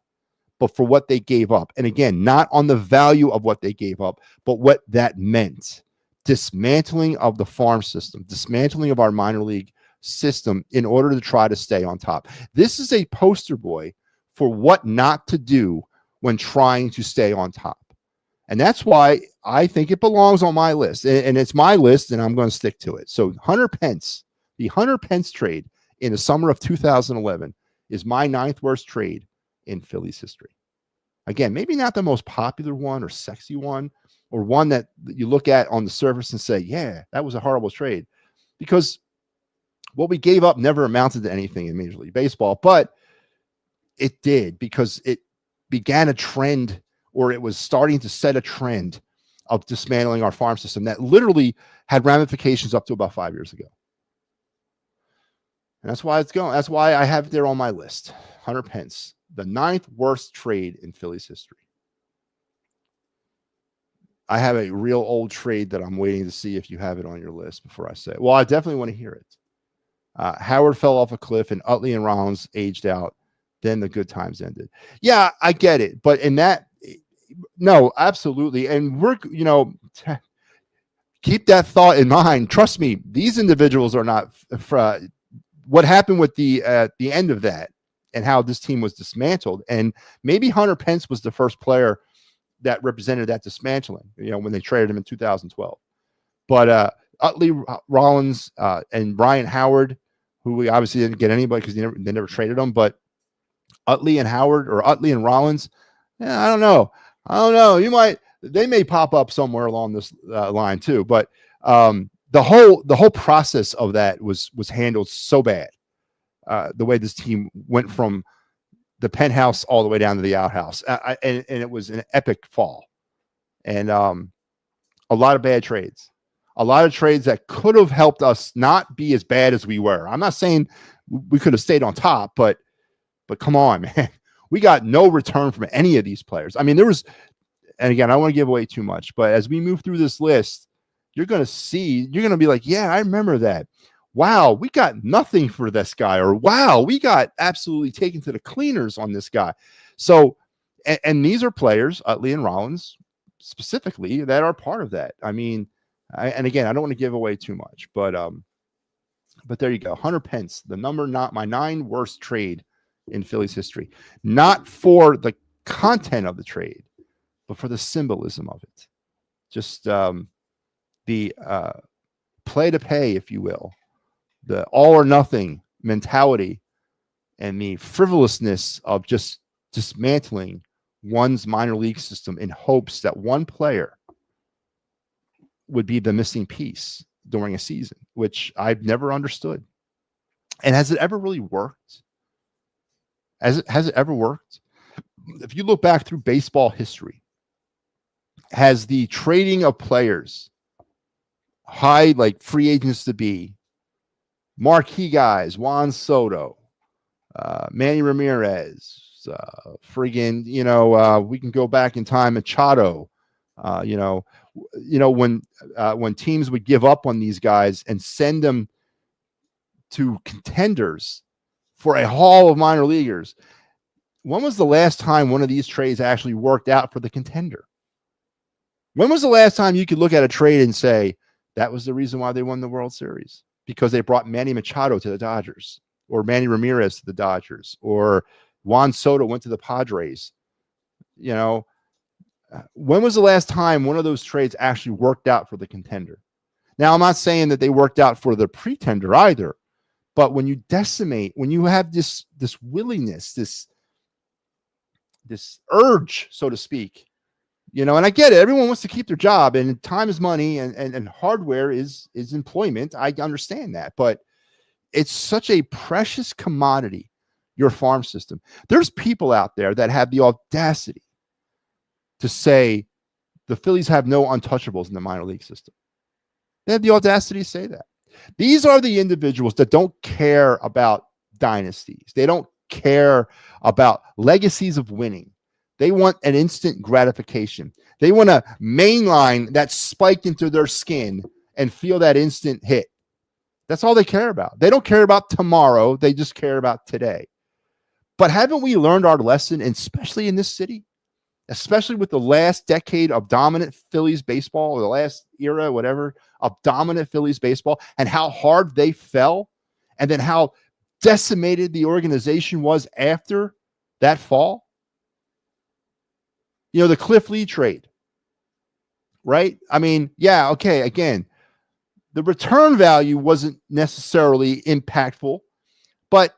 but for what they gave up. And again, not on the value of what they gave up, but what that meant. Dismantling of the farm system, dismantling of our minor league system in order to try to stay on top. This is a poster boy for what not to do when trying to stay on top. And that's why I think it belongs on my list. And it's my list, and I'm going to stick to it. So Hunter Pence, the Hunter Pence trade in the summer of 2011 is my 9th worst trade in Phillies history. Again, maybe not the most popular one or sexy one, or one that you look at on the surface and say, yeah, that was a horrible trade. Because what we gave up never amounted to anything in Major League Baseball, but it did, because it began a trend, or it was starting to set a trend of dismantling our farm system that literally had ramifications up to about 5 years ago. And that's why it's going. That's why I have it there on my list. Hunter Pence, the 9th worst trade in Phillies history. I have a real old trade that I'm waiting to see if you have it on your list before I say it. Well, I definitely want to hear it. Howard fell off a cliff and Utley and Rollins aged out. Then the good times ended. Yeah, I get it. But in that, no, absolutely. And we're, keep that thought in mind. Trust me, these individuals are not what happened with the end of that and how this team was dismantled. And maybe Hunter Pence was the first player that represented that dismantling, when they traded him in 2012. But Utley, Rollins, and Brian Howard, who we obviously didn't get anybody because they never traded them, but Utley and Howard, or Utley and Rollins, I don't know. They may pop up somewhere along this line too. But the whole process of that was handled so bad. The way this team went from the penthouse all the way down to the outhouse, and it was an epic fall. And a lot of bad trades. A lot of trades that could have helped us not be as bad as we were. I'm not saying we could have stayed on top, but come on, man. We got no return from any of these players. I mean, there was, and again, I don't want to give away too much, but as we move through this list, you're going to be like, yeah, I remember that. Wow, we got nothing for this guy, or wow, we got absolutely taken to the cleaners on this guy. So, and these are players, Utley and Rollins specifically, that are part of that. I mean, and again, I don't want to give away too much, but there you go. Hunter Pence, the number, not my 9 worst trade in Phillies history, not for the content of the trade, but for the symbolism of it. Just the play to pay, if you will, the all or nothing mentality, and the frivolousness of just dismantling one's minor league system in hopes that one player would be the missing piece during a season, which I've never understood. And has it ever really worked? Has it ever worked? If you look back through baseball history, has the trading of players, high, like free agents to be, marquee guys, Juan Soto, Manny Ramirez, friggin', we can go back in time, Machado, when teams would give up on these guys and send them to contenders for a haul of minor leaguers. When was the last time one of these trades actually worked out for the contender? When was the last time you could look at a trade and say that was the reason why they won the World Series? Because they brought Manny Machado to the Dodgers, or Manny Ramirez to the Dodgers, or Juan Soto went to the Padres. When was the last time one of those trades actually worked out for the contender? Now, I'm not saying that they worked out for the pretender either, but when you decimate, when you have this willingness, this urge, so to speak, and I get it. Everyone wants to keep their job, and time is money, and hardware is employment. I understand that, but it's such a precious commodity, your farm system. There's people out there that have the audacity to say the Phillies have no untouchables in the minor league system. They have the audacity to say that. These are the individuals that don't care about dynasties. They don't care about legacies of winning. They want an instant gratification. They want to mainline that spike into their skin and feel that instant hit. That's all they care about. They don't care about tomorrow. They just care about today. But haven't we learned our lesson, and especially in this city, especially with the last decade of dominant Phillies baseball, or the last era, whatever, of dominant Phillies baseball, and how hard they fell, and then how decimated the organization was after that fall? The Cliff Lee trade, right? I mean, yeah, okay, again, the return value wasn't necessarily impactful, but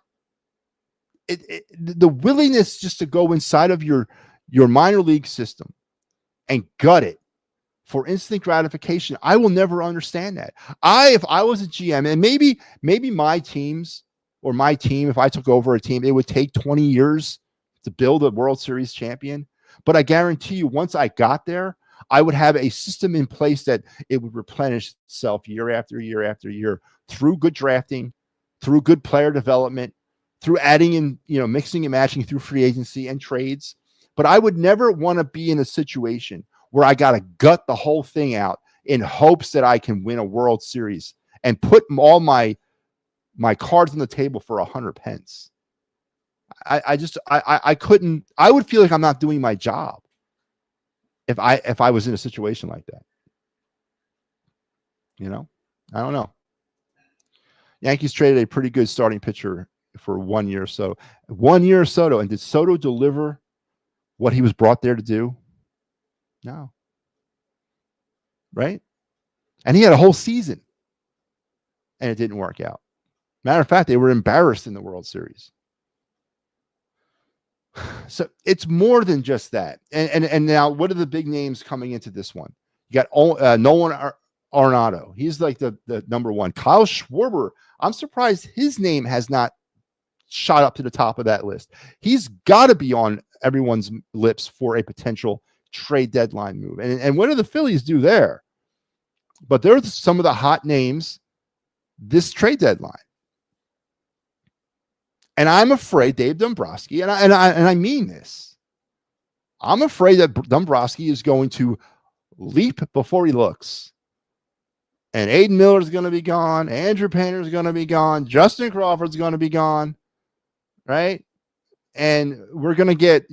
the willingness just to go inside of your minor league system and gut it for instant gratification, I will never understand that. If I was a GM, and maybe my teams, or my team, if I took over a team, it would take 20 years to build a World Series champion. But I guarantee you, once I got there, I would have a system in place that it would replenish itself year after year after year through good drafting, through good player development, through adding in, mixing and matching through free agency and trades. But I would never want to be in a situation where I got to gut the whole thing out in hopes that I can win a World Series and put all my cards on the table for 100 pence. I couldn't. I would feel like I'm not doing my job if I was in a situation like that. I don't know. Yankees traded a pretty good starting pitcher for 1 year or so. 1 year Soto, and did Soto deliver what he was brought there to do? No. Right? And he had a whole season, and it didn't work out. Matter of fact, they were embarrassed in the World Series. So it's more than just that. And now, what are the big names coming into this one? You got Nolan Arenado. He's like the number one. Kyle Schwarber. I'm surprised his name has not shot up to the top of that list. He's got to be on everyone's lips for a potential trade deadline move. And what do the Phillies do there? But there's some of the hot names this trade deadline. And I'm afraid Dave Dombrowski, and I mean this, I'm afraid that Dombrowski is going to leap before he looks. And Aiden Miller is going to be gone. Andrew Painter is going to be gone. Justin Crawford's going to be gone. Right? And we're going to get,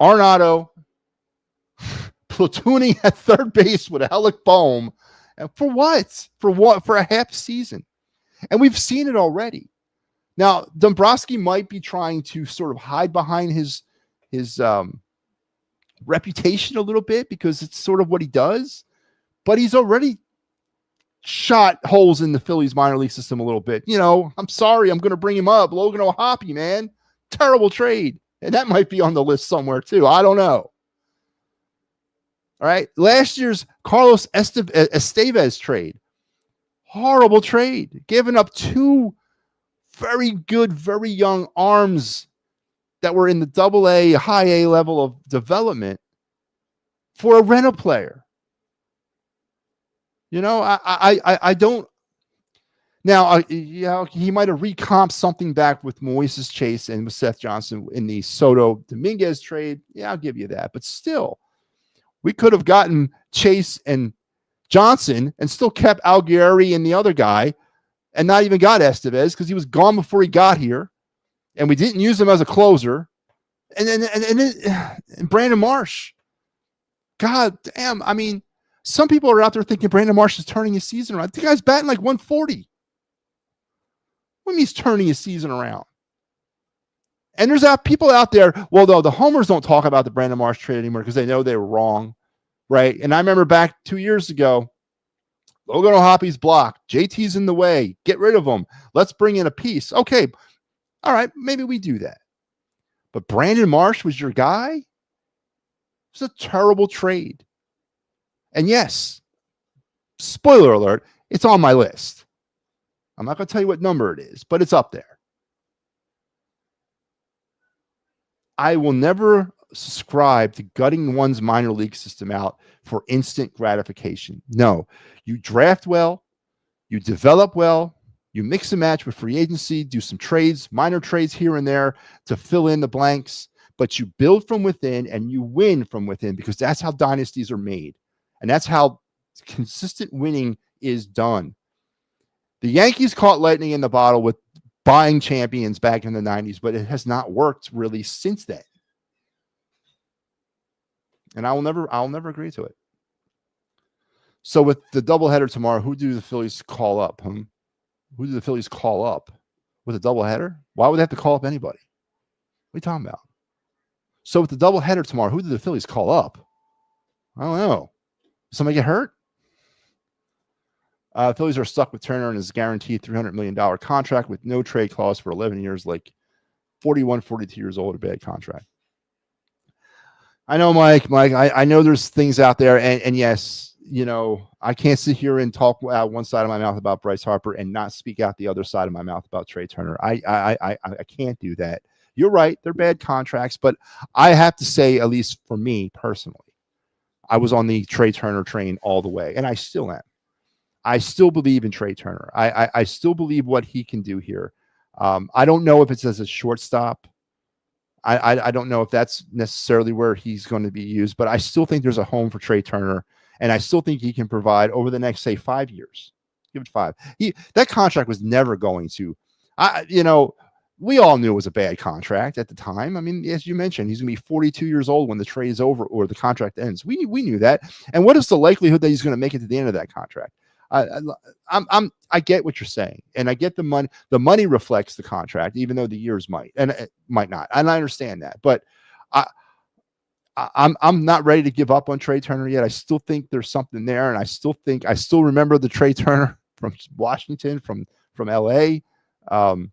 Arenado platooning at third base with Alec Boehm. And for what? For what? For a half season. And we've seen it already. Now, Dombrowski might be trying to sort of hide behind his reputation a little bit because it's sort of what he does. But he's already shot holes in the Phillies minor league system a little bit. I'm sorry, I'm going to bring him up. Logan O'Hoppe, man. Terrible trade. And that might be on the list somewhere too. I don't know. All right. Last year's Carlos Estevez trade. Horrible trade. Giving up two very good, very young arms that were in the AA, high A level of development for a rental player. I don't. Now, he might have recomped something back with Moises Chase and with Seth Johnson in the Soto Dominguez trade. Yeah, I'll give you that. But still, we could have gotten Chase and Johnson and still kept Alguerri and the other guy and not even got Estevez because he was gone before he got here. And we didn't use him as a closer. And then Brandon Marsh. God damn. I mean, some people are out there thinking Brandon Marsh is turning his season around. The guy's batting like 140. What do you mean he's turning his season around? And there's people out there, well, though, the homers don't talk about the Brandon Marsh trade anymore because they know they were wrong, right? And I remember back 2 years ago, Logan O'Hoppe's blocked. JT's in the way. Get rid of him. Let's bring in a piece. Okay, all right, maybe we do that. But Brandon Marsh was your guy? It's a terrible trade. And yes, spoiler alert, it's on my list. I'm not going to tell you what number it is, but it's up there. I will never subscribe to gutting one's minor league system out for instant gratification. No, you draft well, you develop well, you mix and match with free agency, do some trades, minor trades here and there to fill in the blanks, but you build from within and you win from within because that's how dynasties are made. And that's how consistent winning is done. The Yankees caught lightning in the bottle with buying champions back in the 90s, but it has not worked really since then. And I'll never agree to it. So with the doubleheader tomorrow, who do the Phillies call up? Who do the Phillies call up with a doubleheader? Why would they have to call up anybody? What are you talking about? So with the doubleheader tomorrow, who do the Phillies call up? I don't know. Somebody get hurt? Phillies are stuck with Turner and his guaranteed $300 million contract with no trade clause for 11 years, like 41, 42 years old, a bad contract. I know, Mike, I know there's things out there. And yes, I can't sit here and talk out one side of my mouth about Bryce Harper and not speak out the other side of my mouth about Trey Turner. I can't do that. You're right. They're bad contracts, but I have to say, at least for me personally, I was on the Trey Turner train all the way, and I still am. I still believe in Trey Turner. I still believe what he can do here. I don't know if it's as a shortstop. I don't know if that's necessarily where he's going to be used, but I still think there's a home for Trey Turner, and I still think he can provide over the next, say, 5 years. Give it 5. That contract was never going to, we all knew it was a bad contract at the time. I mean, as you mentioned, he's going to be 42 years old when the trade is over or the contract ends. We knew that. And what is the likelihood that he's going to make it to the end of that contract? I get what you're saying, and I get the money. The money reflects the contract, even though the years might, and it might not. And I understand that, but I'm not ready to give up on Trey Turner yet. I still think there's something there, and I still remember the Trey Turner from Washington, from LA, and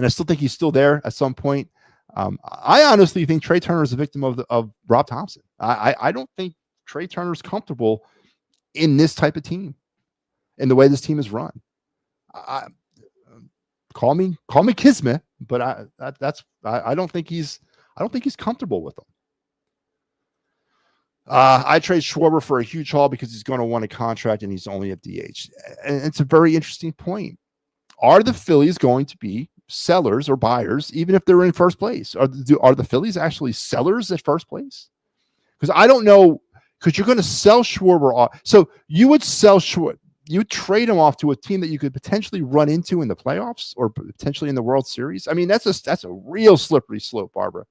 I still think he's still there at some point. I honestly think Trey Turner is a victim of Rob Thompson. I don't think Trey Turner's comfortable in this type of team, in the way this team is run. Call me Kismet, but I don't think he's comfortable with them. I trade Schwarber for a huge haul because he's going to want a contract and he's only at DH. And it's a very interesting point. Are the Phillies going to be sellers or buyers, even if they're in first place? Are the Phillies actually sellers at first place? Because I don't know, because you're going to sell Schwarber off. So you would sell Schwarber, you would trade him off to a team that you could potentially run into in the playoffs or potentially in the World Series. I mean, that's a real slippery slope, Barbara.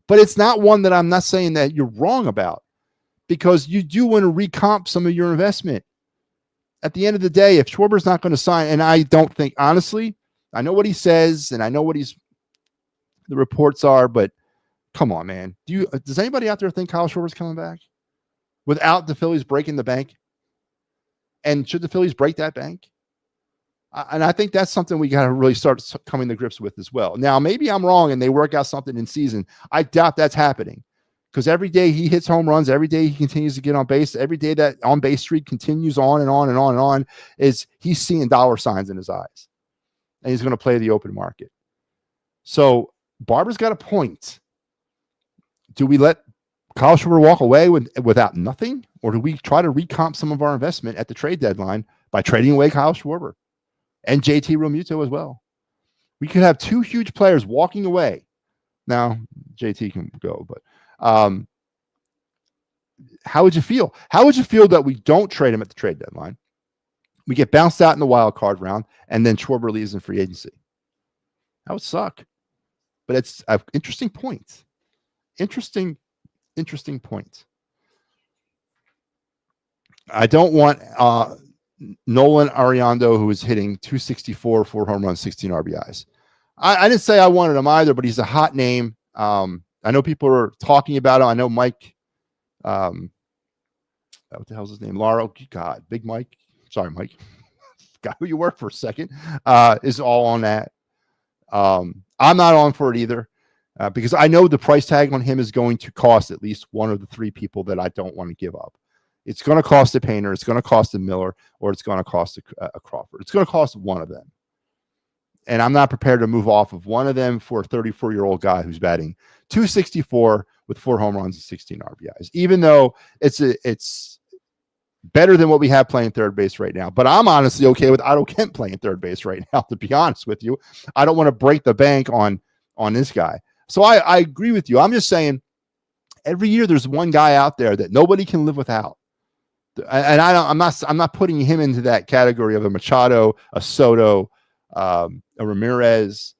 But it's not one that I'm not saying that you're wrong about, because you do want to recomp some of your investment. At the end of the day, if Schwarber's not going to sign, and I don't think, honestly, I know what he says and I know what the reports are, but come on, man. Does anybody out there think Kyle Schwarber's coming back without the Phillies breaking the bank? And should the Phillies break that bank? And I think that's something we got to really start coming to grips with as well. Now, maybe I'm wrong and they work out something in season. I doubt that's happening, because every day he hits home runs, every day he continues to get on base, every day that on base streak continues on and on and on and on, is he's seeing dollar signs in his eyes, and he's going to play the open market. So Barbara's got a point. Do we let Kyle Schwarber walk away without nothing, or do we try to recomp some of our investment at the trade deadline by trading away Kyle Schwarber and JT Realmuto as well? We could have two huge players walking away. Now, JT can go, but how would you feel? How would you feel that we don't trade him at the trade deadline? We get bounced out in the wild card round, and then Schwarber leaves in free agency. That would suck. But it's an interesting point. Interesting point. I don't want Nolan Ariando, who is hitting 264, 4 home runs, 16 RBIs. I didn't say I wanted him either, but he's a hot name. I know people are talking about him. I know Mike, what the hell's his name? Lauro, God, Big Mike. Sorry, Mike. Guy who you work for a second, is all on that. I'm not on for it either, because I know the price tag on him is going to cost at least one of the three people that I don't want to give up. It's going to cost a Painter, it's going to cost a Miller, or it's going to cost a Crawford. It's going to cost one of them. And I'm not prepared to move off of one of them for a 34-year-old guy who's batting 264 with 4 home runs and 16 RBIs, even though it's better than what we have playing third base right now. But I'm honestly okay with Otto Kemp playing third base right now, to be honest with you. I don't want to break the bank on this guy. So I agree with you. I'm just saying every year there's one guy out there that nobody can live without. And I'm not putting him into that category of a Machado, a Soto, a Ramirez,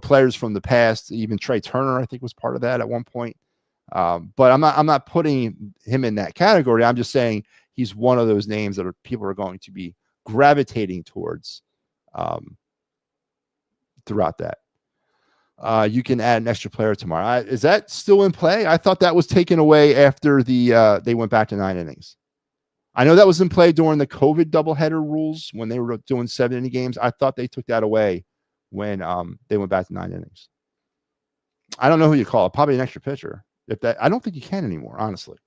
players from the past. Even Trey Turner, I think, was part of that at one point. But I'm not putting him in that category. I'm just saying he's one of those names that people are going to be gravitating towards throughout that. You can add an extra player tomorrow. Is that still in play? I thought that was taken away after they went back to 9 innings. I know that was in play during the COVID doubleheader rules when they were doing 7-inning games. I thought they took that away when they went back to 9 innings. I don't know who you call it. Probably an extra pitcher. I don't think you can anymore, honestly.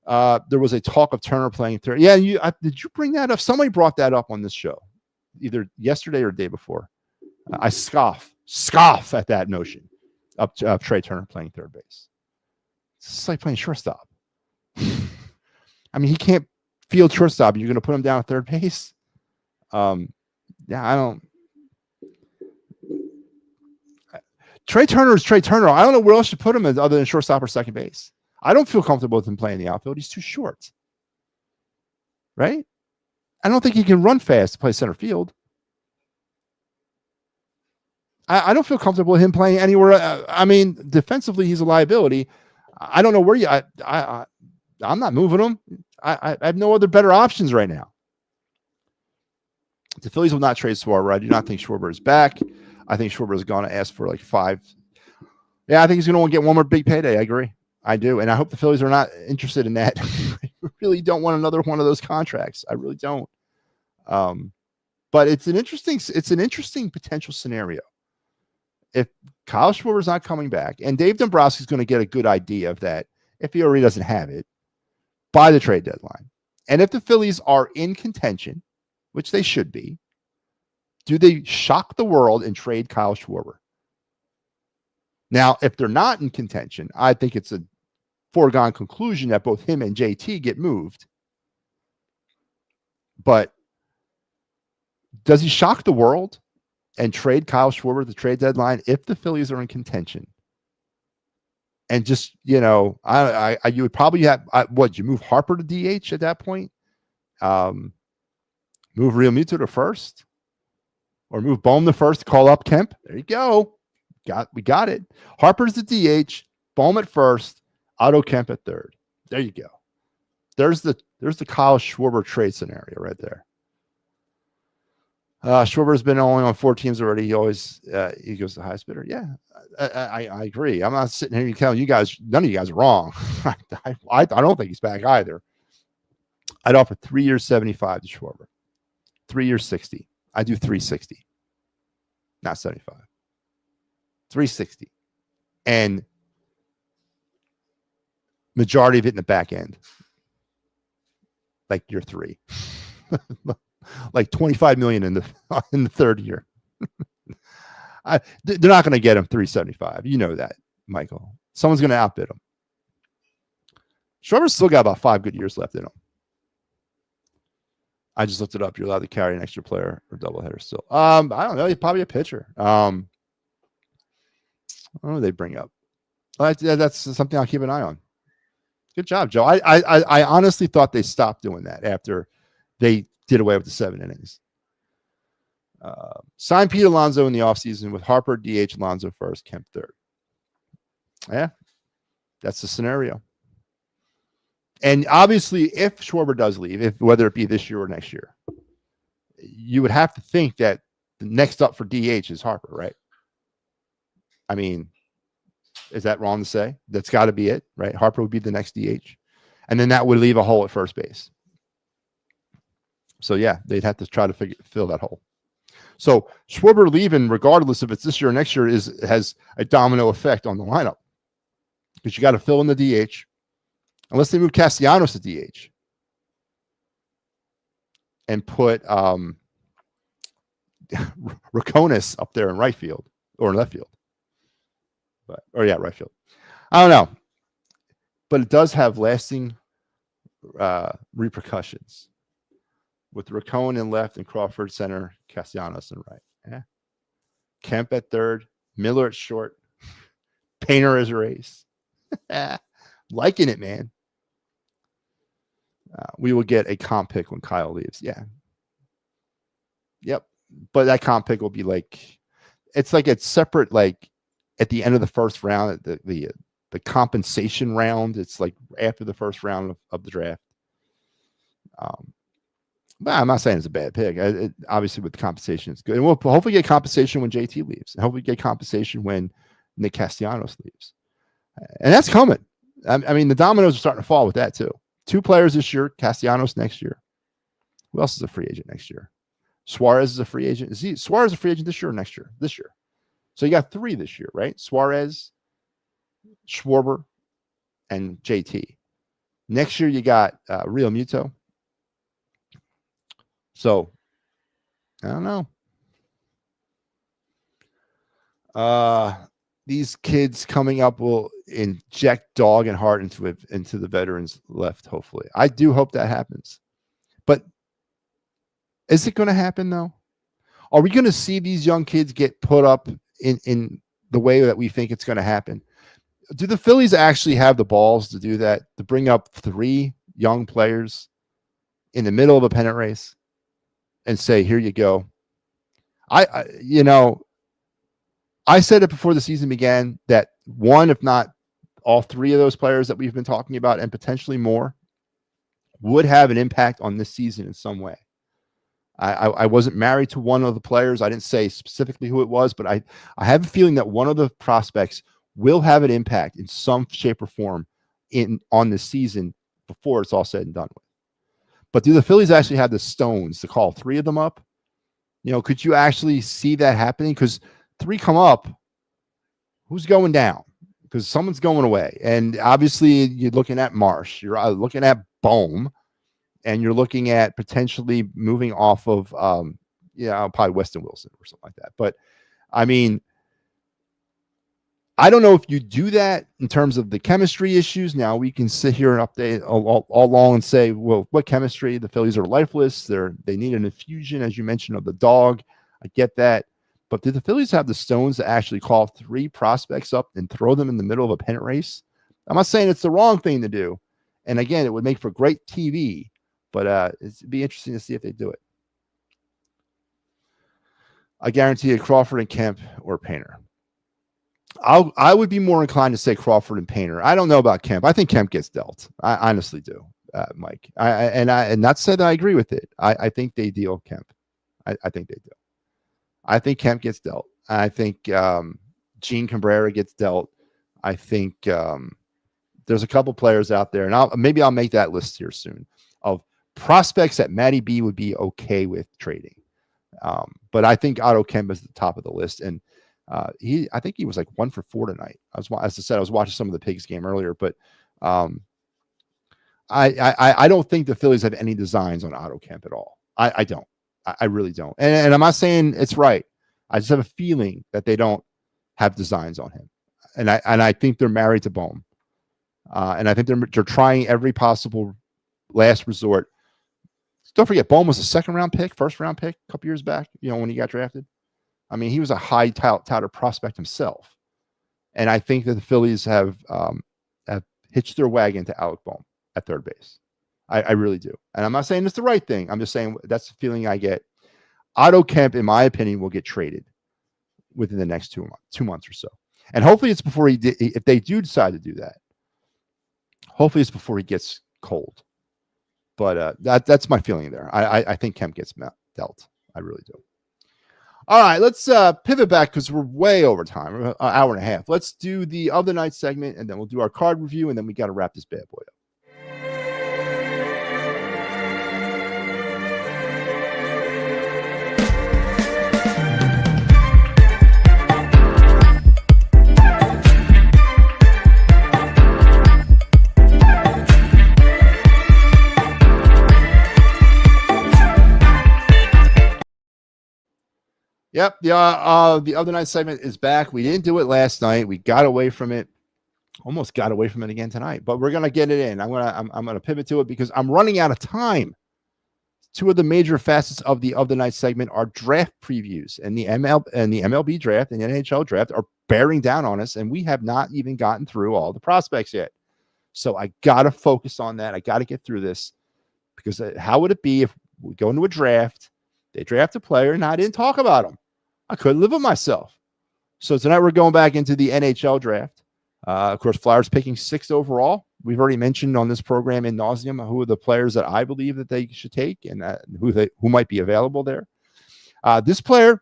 There was a talk of Turner playing third. Yeah, did you bring that up? Somebody brought that up on this show, either yesterday or the day before. I scoff at that notion of Trey Turner playing third base. It's like playing shortstop. I mean, he can't field shortstop. You're going to put him down at third base? Yeah, I don't. Trey Turner is Trey Turner. I don't know where else you put him other than shortstop or second base. I don't feel comfortable with him playing the outfield. He's too short. Right? I don't think he can run fast to play center field. I don't feel comfortable with him playing anywhere. I mean, defensively, he's a liability. I don't know where I'm not moving him. I have no other better options right now. The Phillies will not trade Schwarber. I do not think Schwarber is back. I think Schwarber is going to ask for like 5. Yeah, I think he's going to want to get one more big payday. I agree. I do. And I hope the Phillies are not interested in that. I really don't want another one of those contracts. I really don't. But it's an interesting potential scenario. If Kyle Schwarber's not coming back, and Dave Dombrowski's going to get a good idea of that if he already doesn't have it by the trade deadline. And if the Phillies are in contention, which they should be, do they shock the world and trade Kyle Schwarber? Now, if they're not in contention, I think it's a foregone conclusion that both him and JT get moved. But does he shock the world and trade Kyle Schwarber at the trade deadline if the Phillies are in contention? And just, you would probably have, you move Harper to DH at that point? Move Real Muto to first? Or move Bohm to first, call up Kemp? There you go. We got it. Harper's the DH, Bohm at first, Otto Kemp at third. There you go. There's the Kyle Schwarber trade scenario right there. Schwarber's been only on 4 teams already. He always he goes the highest bidder. Yeah, I agree. I'm not sitting here telling you guys, none of you guys are wrong. I don't think he's back either. I'd offer 3 years 75 to Schwarber, 3 years 60. I do 360, not 75. 360, and majority of it in the back end, like year 3. Like 25 million in the third year. They're not going to get him 375. You know that, Michael. Someone's going to outbid him. Schwarber's still got about 5 good years left in him. I just looked it up. You're allowed to carry an extra player or doubleheader still. I don't know. He's probably a pitcher. I don't know what they bring up. That's something I'll keep an eye on. Good job, Joe. I honestly thought they stopped doing that after they did away with the 7 innings. Sign Pete Alonso in the offseason with Harper, DH, Alonso first, Kemp third. Yeah, that's the scenario. And obviously, if Schwarber does leave, whether it be this year or next year, you would have to think that the next up for DH is Harper, right? I mean, is that wrong to say? That's got to be it, right? Harper would be the next DH. And then that would leave a hole at first base. So, yeah, they'd have to try to fill that hole. So Schwarber leaving, regardless if it's this year or next year, has a domino effect on the lineup. Because you got to fill in the DH. Unless they move Castellanos to DH. And put Raconis up there in right field. Or in left field. Right field. I don't know. But it does have lasting repercussions. With Racone in left and Crawford center, Castellanos in right. Yeah. Kemp at third, Miller at short, Painter as a ace. Liking it, man. We will get a comp pick when Kyle leaves. Yeah. Yep. But that comp pick will be it's separate, like at the end of the first round, the compensation round. It's like after the first round of the draft. But I'm not saying it's a bad pick. Obviously, with the compensation, it's good. And we'll hopefully get compensation when JT leaves. And hopefully get compensation when Nick Castellanos leaves. And that's coming. I mean, the dominoes are starting to fall with that, too. 2 players this year, Castellanos next year. Who else is a free agent next year? Suarez is a free agent. Is Suarez a free agent this year or next year? This year. So you got 3 this year, right? Suarez, Schwarber, and JT. Next year, you got Real Muto. So, I don't know. These kids coming up will inject dog and heart into the veterans left, hopefully. I do hope that happens. But is it going to happen, though? Are we going to see these young kids get put up in the way that we think it's going to happen? Do the Phillies actually have the balls to do that, to bring up 3 young players in the middle of a pennant race? And say, here you go. I said it before the season began that one, if not all 3 of those players that we've been talking about and potentially more would have an impact on this season in some way. I wasn't married to one of the players. I didn't say specifically who it was, but I have a feeling that one of the prospects will have an impact in some shape or form on this season before it's all said and done with. But do the Phillies actually have the stones to call 3 of them up? Could you actually see that happening? Because 3 come up, who's going down? Because someone's going away. And obviously, you're looking at Marsh. You're looking at Bohm. And you're looking at potentially moving off of, probably Weston Wilson or something like that. But, I mean, I don't know if you do that in terms of the chemistry issues. Now we can sit here and update all along and say, well, what chemistry? The Phillies are lifeless. They need an infusion, as you mentioned, of the dog. I get that. But did the Phillies have the stones to actually call 3 prospects up and throw them in the middle of a pennant race? I'm not saying it's the wrong thing to do. And again, it would make for great TV, but it'd be interesting to see if they do it. I guarantee you Crawford and Kemp or Painter. I would be more inclined to say Crawford and Painter. I don't know about Kemp. I think Kemp gets dealt. I honestly do, Mike. And not said that I agree with it. I think they deal Kemp. I think they do. I think Kemp gets dealt. I think Gene Cabrera gets dealt. I think there's a couple players out there, and maybe I'll make that list here soon of prospects that MattyB would be okay with trading. But I think Otto Kemp is at the top of the list, and I think he was like 1 for 4 tonight. As I said, I was watching some of the Pigs game earlier, but I don't think the Phillies have any designs on Otto Kemp at all. I don't. I really don't. And I'm not saying it's right. I just have a feeling that they don't have designs on him. And I think they're married to Bohm. And I think they're trying every possible last resort. Don't forget, Bohm was a second-round pick, first-round pick a couple years back, when he got drafted. I mean, he was a high-touted prospect himself. And I think that the Phillies have hitched their wagon to Alec Bohm at third base. I really do. And I'm not saying it's the right thing. I'm just saying that's the feeling I get. Otto Kemp, in my opinion, will get traded within the next 2 months or so. And hopefully it's before if they do decide to do that, hopefully it's before he gets cold. But that's my feeling there. I think Kemp gets dealt. I really do. All right, let's pivot back because we're way over time, an hour and a half. Let's do the other night segment, and then we'll do our card review, and then we got to wrap this bad boy up. Yep, the other night segment is back. We didn't do it last night. We got away from it. Almost got away from it again tonight, but we're gonna get it in. I'm gonna pivot to it because I'm running out of time. 2 of the major facets of the other night segment are draft previews, and the MLB draft and the NHL draft are bearing down on us, and we have not even gotten through all the prospects yet. So I gotta focus on that. I gotta get through this because how would it be if we go into a draft, they draft a player, and I didn't talk about him? I couldn't live with myself. So tonight we're going back into the NHL draft. Of course, Flyers picking 6th overall. We've already mentioned on this program in nauseam who are the players that I believe that they should take and who might be available there. This player,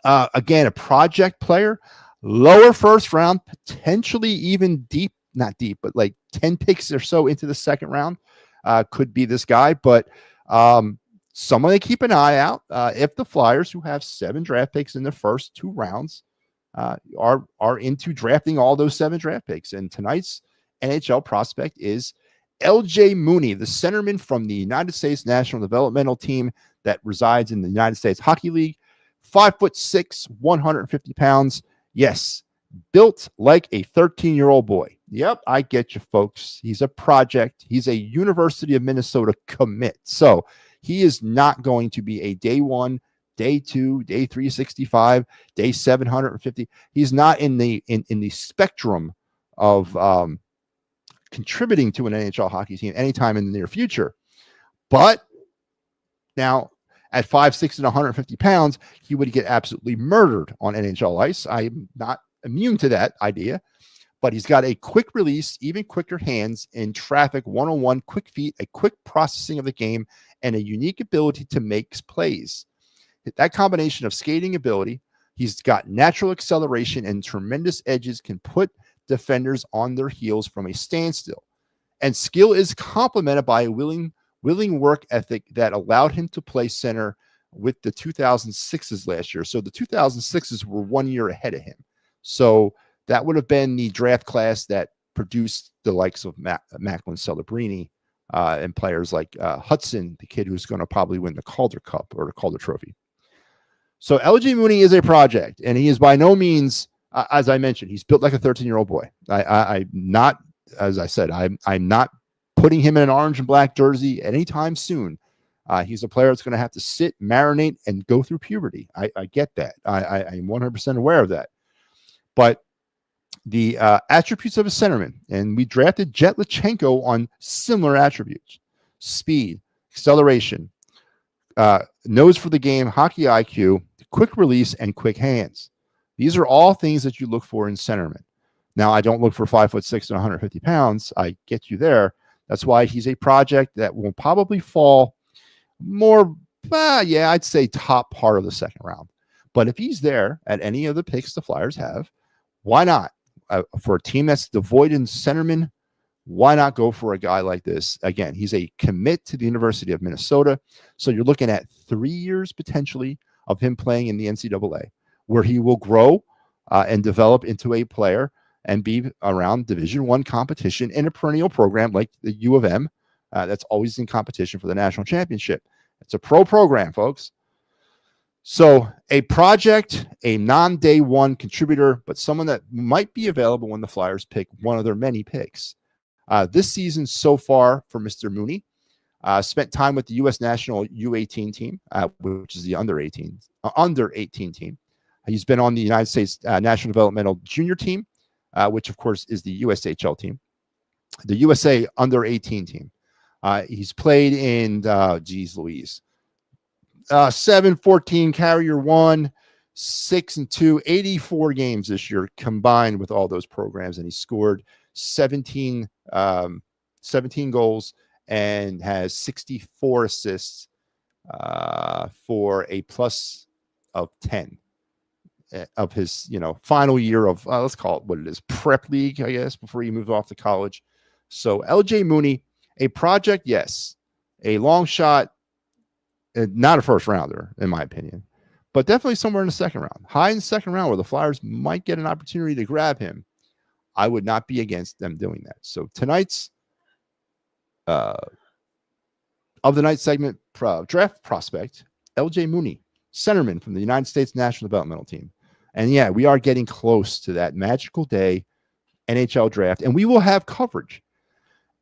again, a project player, lower first round, potentially even not deep, but like 10 picks or so into the second round could be this guy. But someone to keep an eye out if the Flyers, who have 7 draft picks in the first 2 rounds, are into drafting all those 7 draft picks. And tonight's NHL prospect is LJ Mooney, the centerman from the United States National Developmental Team that resides in the United States Hockey League. 5'6", 150 pounds. Yes, built like a 13-year-old boy. Yep, I get you, folks. He's a project. He's a University of Minnesota commit. So he is not going to be a day 1, day 2, day 365, day 750. He's not in the spectrum of contributing to an NHL hockey team anytime in the near future. But now at 5'6" and 150 pounds, he would get absolutely murdered on NHL ice. I'm not immune to that idea. But he's got a quick release, even quicker hands in traffic, one-on-one, quick feet, a quick processing of the game, and a unique ability to make plays. That combination of skating ability, he's got natural acceleration and tremendous edges, can put defenders on their heels from a standstill. And skill is complemented by a willing work ethic that allowed him to play center with the 2006s last year. So the 2006s were 1 year ahead of him. So that would have been the draft class that produced the likes of Macklin Celebrini and players like Hudson, the kid who's going to probably win the Calder Cup or the Calder Trophy. So LG Mooney is a project, and he is by no means As I mentioned, he's built like a 13-year-old boy. I'm not, as I said, I'm not putting him in an orange and black jersey anytime soon. He's a player that's going to have to sit, marinate, and go through puberty. I get that. I'm 100% aware of that. But the attributes of a centerman, and we drafted Jet Lachenko on similar attributes: speed, acceleration, nose for the game, hockey IQ, quick release, and quick hands. These are all things that you look for in centerman. Now, I don't look for 5'6" and 150 pounds. I get you there. That's why he's a project that will probably fall more, I'd say top part of the second round. But if he's there at any of the picks the Flyers have, why not? For a team that's devoid in centerman, why not go for a guy like this? Again, he's a commit to the University of Minnesota. So you're looking at 3 years potentially of him playing in the NCAA, where he will grow and develop into a player and be around Division I competition in a perennial program like the U of M. That's always in competition for the national championship. It's a pro program, folks. So a project, a non-day one contributor, but someone that might be available when the Flyers pick one of their many picks. This season so far for Mr. Mooney, spent time with the U.S. national U18 team, which is the under 18 team. He's been on the United States National Developmental Junior team, which of course is the USHL team, the USA under 18 team. He's played in, 7-14 carrier 1, 6-2, 84 games this year combined with all those programs. And he scored 17 goals and has 64 assists for a plus of 10 of his, final year of, let's call it what it is, prep league, I guess, before he moved off to college. So LJ Mooney, a project, yes, a long shot, not a first rounder, in my opinion, but definitely somewhere in the second round, high in the second round where the Flyers might get an opportunity to grab him. I would not be against them doing that. So tonight's of the night segment draft prospect, LJ Mooney, centerman from the United States National Developmental Team. And yeah, we are getting close to that magical day NHL draft, and we will have coverage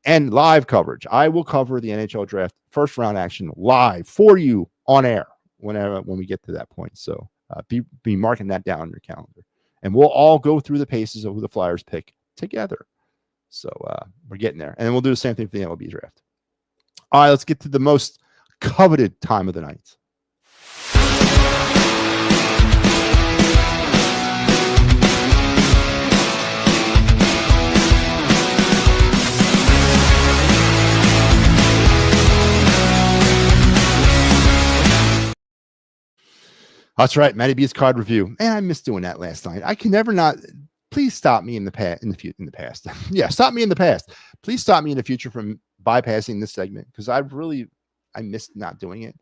and live coverage. I will cover the NHL draft first round action live for you on air when we get to that point. So be marking that down on your calendar, and we'll all go through the paces of who the Flyers pick together. So we're getting there, and then we'll do the same thing for the MLB draft. All right, let's get to the most coveted time of the night. That's right, MattyB's card review. Man, I missed doing that last night. I can never not. Please stop me in the past. In the past, yeah, stop me in the past. Please stop me in the future from bypassing this segment because I missed not doing it.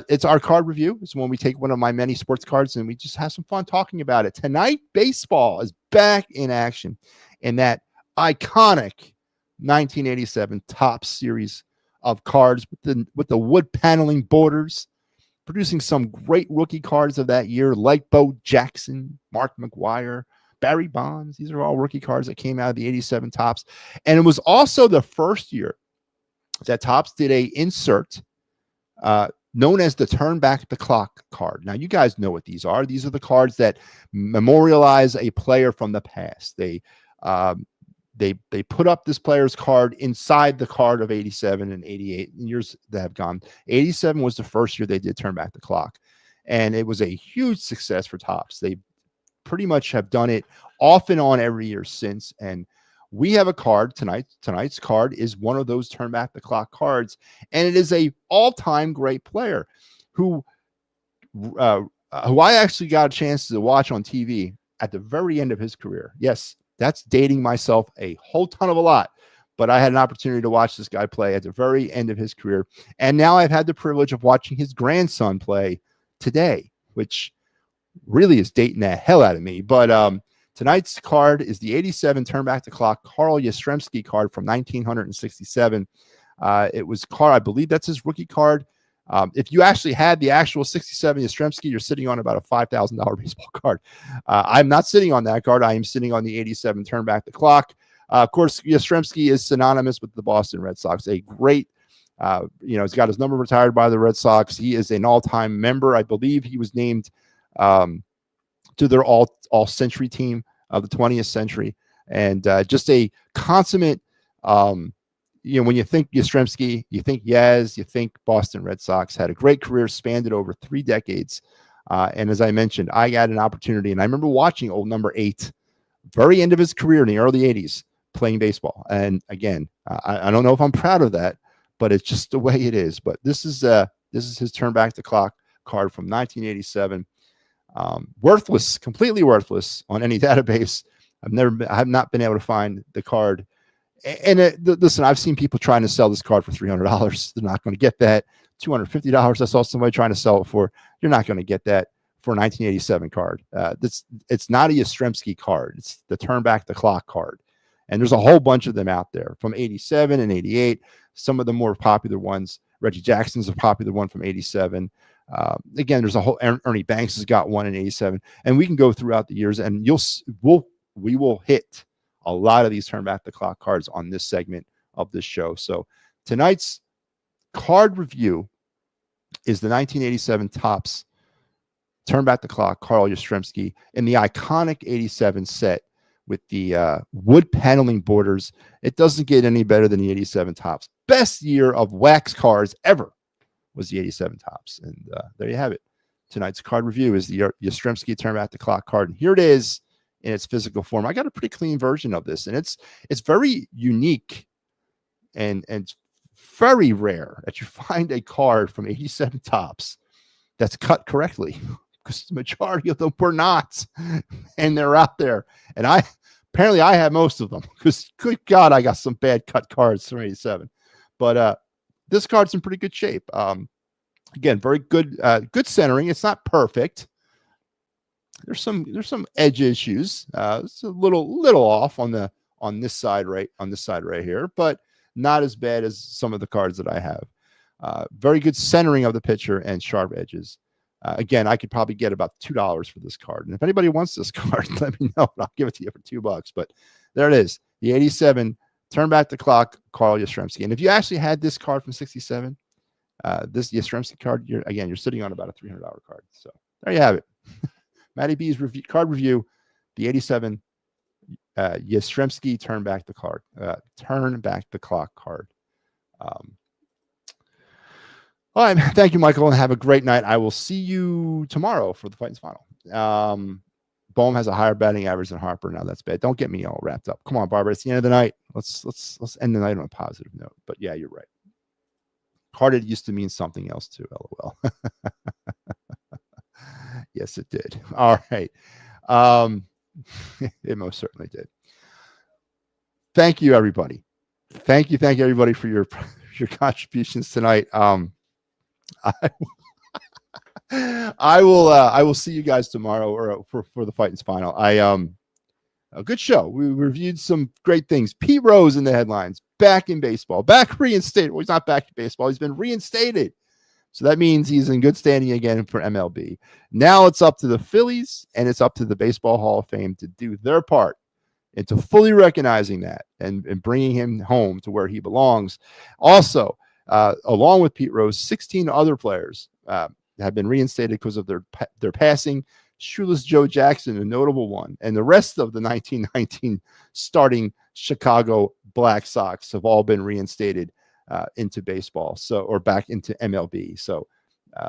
It's our card review. It's when we take one of my many sports cards and we just have some fun talking about it. Tonight, baseball is back in action in that iconic 1987 Topps series of cards with the wood paneling borders, producing some great rookie cards of that year, like Bo Jackson, Mark McGwire, Barry Bonds. These are all rookie cards that came out of the 87 Topps. And it was also the first year that Topps did a insert known as the turn back the clock card. Now, you guys know what these are. These are the cards that memorialize a player from the past. They put up this player's card inside the card of 87 and 88 years that have gone. 87 was the first year they did turn back the clock, and it was a huge success for Topps. They pretty much have done it off and on every year since, and we have a card tonight. Tonight's card is one of those turn back the clock cards, and it is a all-time great player who I actually got a chance to watch on TV at the very end of his career. Yes, that's dating myself a whole ton of a lot, but I had an opportunity to watch this guy play at the very end of his career. And now I've had the privilege of watching his grandson play today, which really is dating the hell out of me. But tonight's card is the 87 turn back the clock Carl Yastrzemski card from 1967. It was card, I believe that's his rookie card. If you actually had the actual 67 Yastrzemski, you're sitting on about a $5,000 baseball card. I'm not sitting on that card. I am sitting on the 87 Turn Back the Clock. Of course, Yastrzemski is synonymous with the Boston Red Sox. A great, he's got his number retired by the Red Sox. He is an all-time member. I believe he was named to their all-century team of the 20th century. And just a consummate, when you think Yastrzemski, you think Yaz, you think Boston Red Sox. Had a great career, spanned it over 3 decades. And as I mentioned, I got an opportunity, and I remember watching old number 8, very end of his career in the early 80s, playing baseball. And again, I don't know if I'm proud of that, but it's just the way it is. But this is his Turn Back the Clock card from 1987. Worthless, completely worthless on any database. I have not been able to find the card. And listen, I've seen people trying to sell this card for $300. They're not going to get that. $250. I saw somebody trying to sell it for. You're not going to get that for a 1987 card. It's not a Yastrzemski card. It's the Turn Back the Clock card. And there's a whole bunch of them out there from 87 and 88. Some of the more popular ones. Reggie Jackson's a popular one from 87. Again, there's a whole Ernie Banks has got one in 87. And we can go throughout the years, and we will hit a lot of these Turn Back the Clock cards on this segment of this show. So tonight's card review is the 1987 Topps Turn Back the Clock Carl Yastrzemski in the iconic 87 set with the wood paneling borders. It doesn't get any better than the 87 Topps. Best year of wax cards ever was the 87 Topps. And there you have it. Tonight's card review is the Yastrzemski Turn Back the Clock card. And here it is in its physical form. I got a pretty clean version of this, and it's very unique and very rare that you find a card from 87 Topps that's cut correctly, because the majority of them were not, and they're out there. And apparently I have most of them, because good God, I got some bad cut cards from 87. But this card's in pretty good shape. Again, very good centering. It's not perfect. There's some edge issues. It's a little off on this side right here, but not as bad as some of the cards that I have. Very good centering of the pitcher and sharp edges. Again, I could probably get about $2 for this card. And if anybody wants this card, let me know. I'll give it to you for $2. But there it is. The 87 Turn Back the Clock Carl Yastrzemski. And if you actually had this card from 67, this Yastrzemski card, you're sitting on about a $300 card. So there you have it. Matty B's card review, the 87 Yastrzemski Turn Back the Clock card. All right, thank you, Michael, and have a great night. I will see you tomorrow for the Fighting's Final. Bohm has a higher batting average than Harper. Now that's bad. Don't get me all wrapped up. Come on, Barbara. It's the end of the night. Let's end the night on a positive note. But yeah, you're right. Hearted used to mean something else too. LOL. Yes, it did. All right. It most certainly did. Thank you, everybody. Thank you, everybody, for your contributions tonight. I will see you guys tomorrow or for the Fighting's Final. A good show. We reviewed some great things. Pete Rose in the headlines, back in baseball, back reinstated. Well, he's not back in baseball. He's been reinstated. So that means he's in good standing again for MLB. Now it's up to the Phillies and it's up to the Baseball Hall of Fame to do their part into fully recognizing that and bringing him home to where he belongs. Also, along with Pete Rose, 16 other players have been reinstated because of their passing. Shoeless Joe Jackson, a notable one, and the rest of the 1919 starting Chicago Black Sox have all been reinstated into baseball, or back into MLB. So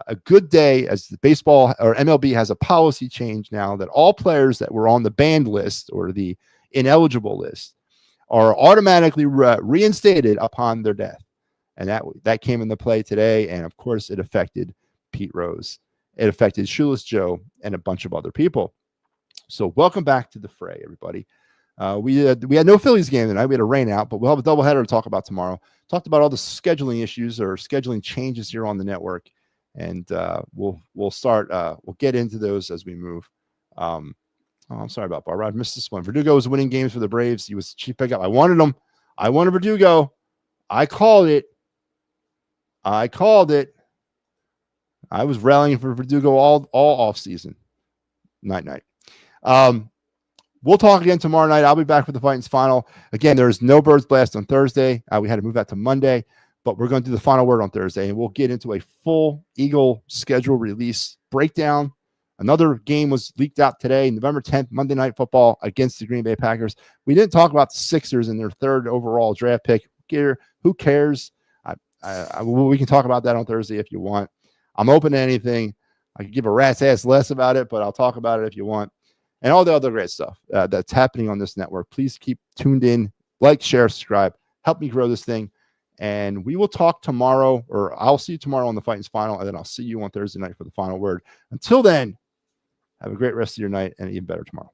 a good day, as the baseball or MLB has a policy change now that all players that were on the banned list or the ineligible list are automatically reinstated upon their death. And that came into play today. And of course, it affected Pete Rose. It affected Shoeless Joe and a bunch of other people. So welcome back to the fray, everybody. We had no Phillies game tonight. We had a rain out, but we'll have a doubleheader to talk about tomorrow. Talked about all the scheduling issues or scheduling changes here on the network, and we'll start. We'll get into those as we move. I'm sorry about Barbara. I missed this one. Verdugo was winning games for the Braves. He was a cheap pickup. I wanted him. I wanted Verdugo. I called it. I was rallying for Verdugo all off season. Night. We'll talk again tomorrow night. I'll be back for the Titans final. Again, there's no Birds Blast on Thursday. We had to move that to Monday, but we're going to do the final word on Thursday, and we'll get into a full Eagle schedule release breakdown. Another game was leaked out today, November 10th, Monday Night Football against the Green Bay Packers. We didn't talk about the Sixers and their third overall draft pick. Who cares? We can talk about that on Thursday if you want. I'm open to anything. I could give a rat's ass less about it, but I'll talk about it if you want. And all the other great stuff that's happening on this network. Please keep tuned in. Like, share, subscribe. Help me grow this thing. And we will talk tomorrow, or I'll see you tomorrow on the Titans final, and then I'll see you on Thursday night for the final word. Until then, have a great rest of your night and even better tomorrow.